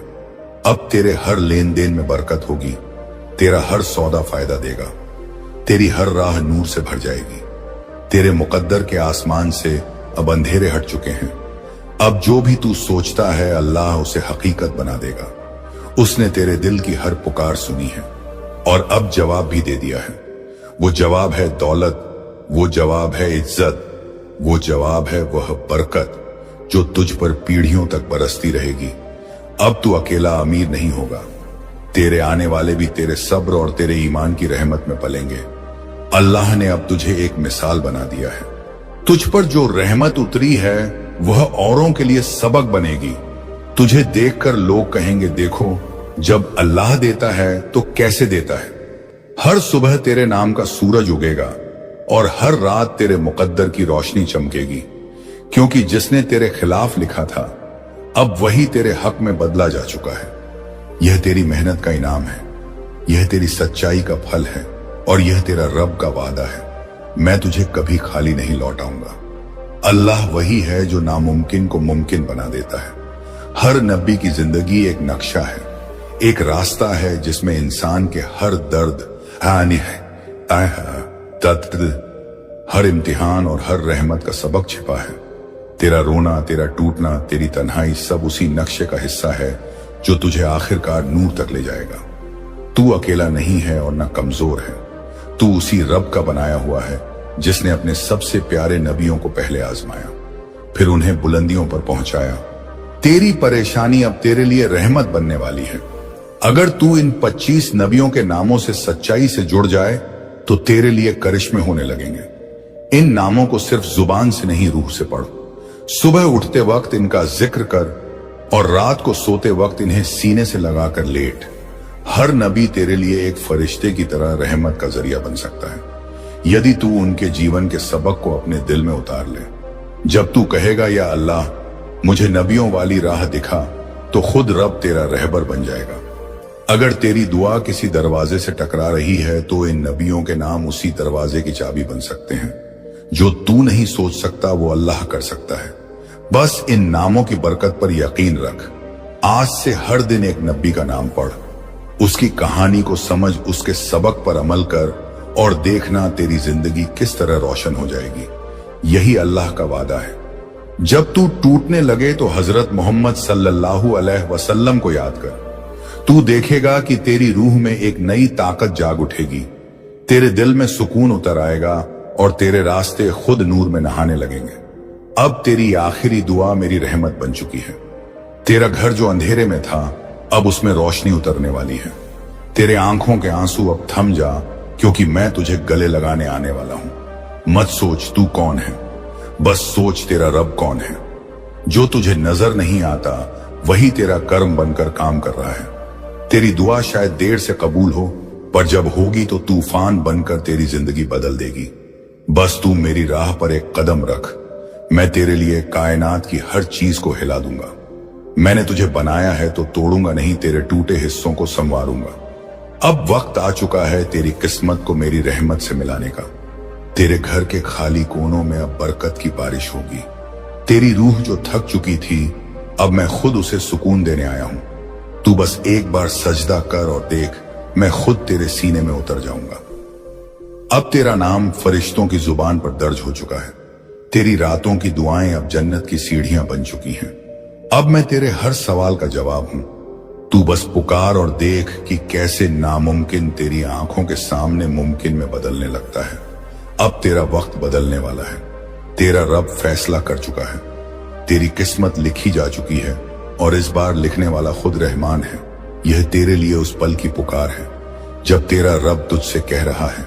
अब तेरे हर लेन देन में बरकत होगी। तेरा हर सौदा फायदा देगा। तेरी हर राह नूर से भर जाएगी। तेरे मुकद्दर के आसमान से अब अंधेरे हट चुके हैं। अब जो भी तू सोचता है अल्लाह उसे हकीकत बना देगा। उसने तेरे दिल की हर पुकार सुनी है और अब जवाब भी दे दिया है। वो जवाब है दौलत, वो जवाब है इज्जत, वो जवाब है वह बरकत जो तुझ पर पीढ़ियों तक बरसती रहेगी। अब तू अकेला अमीर नहीं होगा। तेरे आने वाले भी तेरे सब्र और तेरे ईमान की रहमत में पलेंगे। अल्लाह ने अब तुझे एक मिसाल बना दिया है। तुझ पर जो रहमत उतरी है वह औरों के लिए सबक बनेगी। तुझे देखकर लोग कहेंगे, देखो जब अल्लाह देता है तो कैसे देता है। हर सुबह तेरे नाम का सूरज उगेगा और हर रात तेरे मुकद्दर की रोशनी चमकेगी, क्योंकि जिसने तेरे खिलाफ लिखा था अब वही तेरे हक में बदला जा चुका है। यह तेरी मेहनत का इनाम है, यह तेरी सच्चाई का फल है और यह तेरा रब का वादा है। मैं तुझे कभी खाली नहीं लौटाऊंगा। अल्लाह वही है जो नामुमकिन को मुमकिन बना देता है। हर नबी की जिंदगी एक नक्शा है, एक रास्ता है जिसमें इंसान के हर दर्द, हर इम्तिहान और हर रहमत का सबक छिपा है। तेरा रोना, तेरा टूटना, तेरी तन्हाई सब उसी नक्शे का हिस्सा है जो तुझे आखिरकार नूर तक ले जाएगा। तू अकेला नहीं है और न कमजोर है। तू उसी रब का बनाया हुआ है जिसने अपने सबसे प्यारे नबियों को पहले आजमाया, फिर उन्हें बुलंदियों पर पहुंचाया। तेरी परेशानी अब तेरे लिए रहमत बनने वाली है। अगर तू इन 25 नबियों के नामों से सच्चाई से जुड़ जाए तो तेरे लिए करिश्मे होने लगेंगे। इन नामों को सिर्फ जुबान से नहीं, रूह से पढ़। सुबह उठते वक्त इनका जिक्र कर और रात को सोते वक्त इन्हें सीने से लगाकर लेट। हर नबी तेरे लिए एक फरिश्ते की तरह रहमत का जरिया बन सकता है, यदि तू उनके जीवन के सबक को अपने दिल में उतार ले। जब तू कहेगा या अल्लाह मुझे नबियों वाली राह दिखा तो खुद रब तेरा रहबर बन जाएगा। अगर तेरी दुआ किसी दरवाजे से टकरा रही है तो इन नबियों के नाम उसी दरवाजे की चाबी बन सकते हैं। जो तू नहीं सोच सकता वो अल्लाह कर सकता है। बस इन नामों की बरकत पर यकीन रख। आज से हर दिन एक नबी का नाम पढ़, उसकी कहानी को समझ, उसके सबक पर अमल कर और देखना तेरी जिंदगी किस तरह रोशन हो जाएगी। यही अल्लाह का वादा है। जब तू टूटने लगे तो हजरत मोहम्मद सल्लल्लाहु अलैहि वसल्लम को याद कर। तू देखेगा कि तेरी रूह में एक नई ताकत जाग उठेगी, तेरे दिल में सुकून उतर आएगा और तेरे रास्ते खुद नूर में नहाने लगेंगे। अब तेरी आखिरी दुआ मेरी रहमत बन चुकी है। तेरा घर जो अंधेरे में था अब उसमें रोशनी उतरने वाली है। तेरे आंखों के आंसू अब थम जा, क्योंकि मैं तुझे गले लगाने आने वाला हूं। मत सोच तू कौन है, बस सोच तेरा रब कौन है। जो तुझे नजर नहीं आता वही तेरा कर्म बनकर काम कर रहा है। तेरी दुआ शायद देर से कबूल हो, पर जब होगी तो तूफान बनकर तेरी जिंदगी बदल देगी। बस तू मेरी राह पर एक कदम रख, मैं तेरे लिए कायनात की हर चीज को हिला दूंगा। मैंने तुझे बनाया है तो तोड़ूंगा नहीं, तेरे टूटे हिस्सों को संवारूंगा। अब वक्त आ चुका है तेरी किस्मत को मेरी रहमत से मिलाने का। तेरे घर के खाली कोनों में अब बरकत की बारिश होगी। तेरी रूह जो थक चुकी थी अब मैं खुद उसे सुकून देने आया हूं। तू बस एक बार सजदा कर और देख, मैं खुद तेरे सीने में उतर जाऊंगा। अब तेरा नाम फरिश्तों की जुबान पर दर्ज हो चुका है। तेरी रातों की दुआएं अब जन्नत की सीढ़ियां बन चुकी हैं। अब मैं तेरे हर सवाल का जवाब हूं। तू बस पुकार और देख कि कैसे नामुमकिन तेरी आंखों के सामने मुमकिन में बदलने लगता है। अब तेरा वक्त बदलने वाला है। तेरा रब फैसला कर चुका है। तेरी किस्मत लिखी जा चुकी है और इस बार लिखने वाला खुद रहमान है। यह तेरे लिए उस पल की पुकार है जब तेरा रब तुझसे कह रहा है,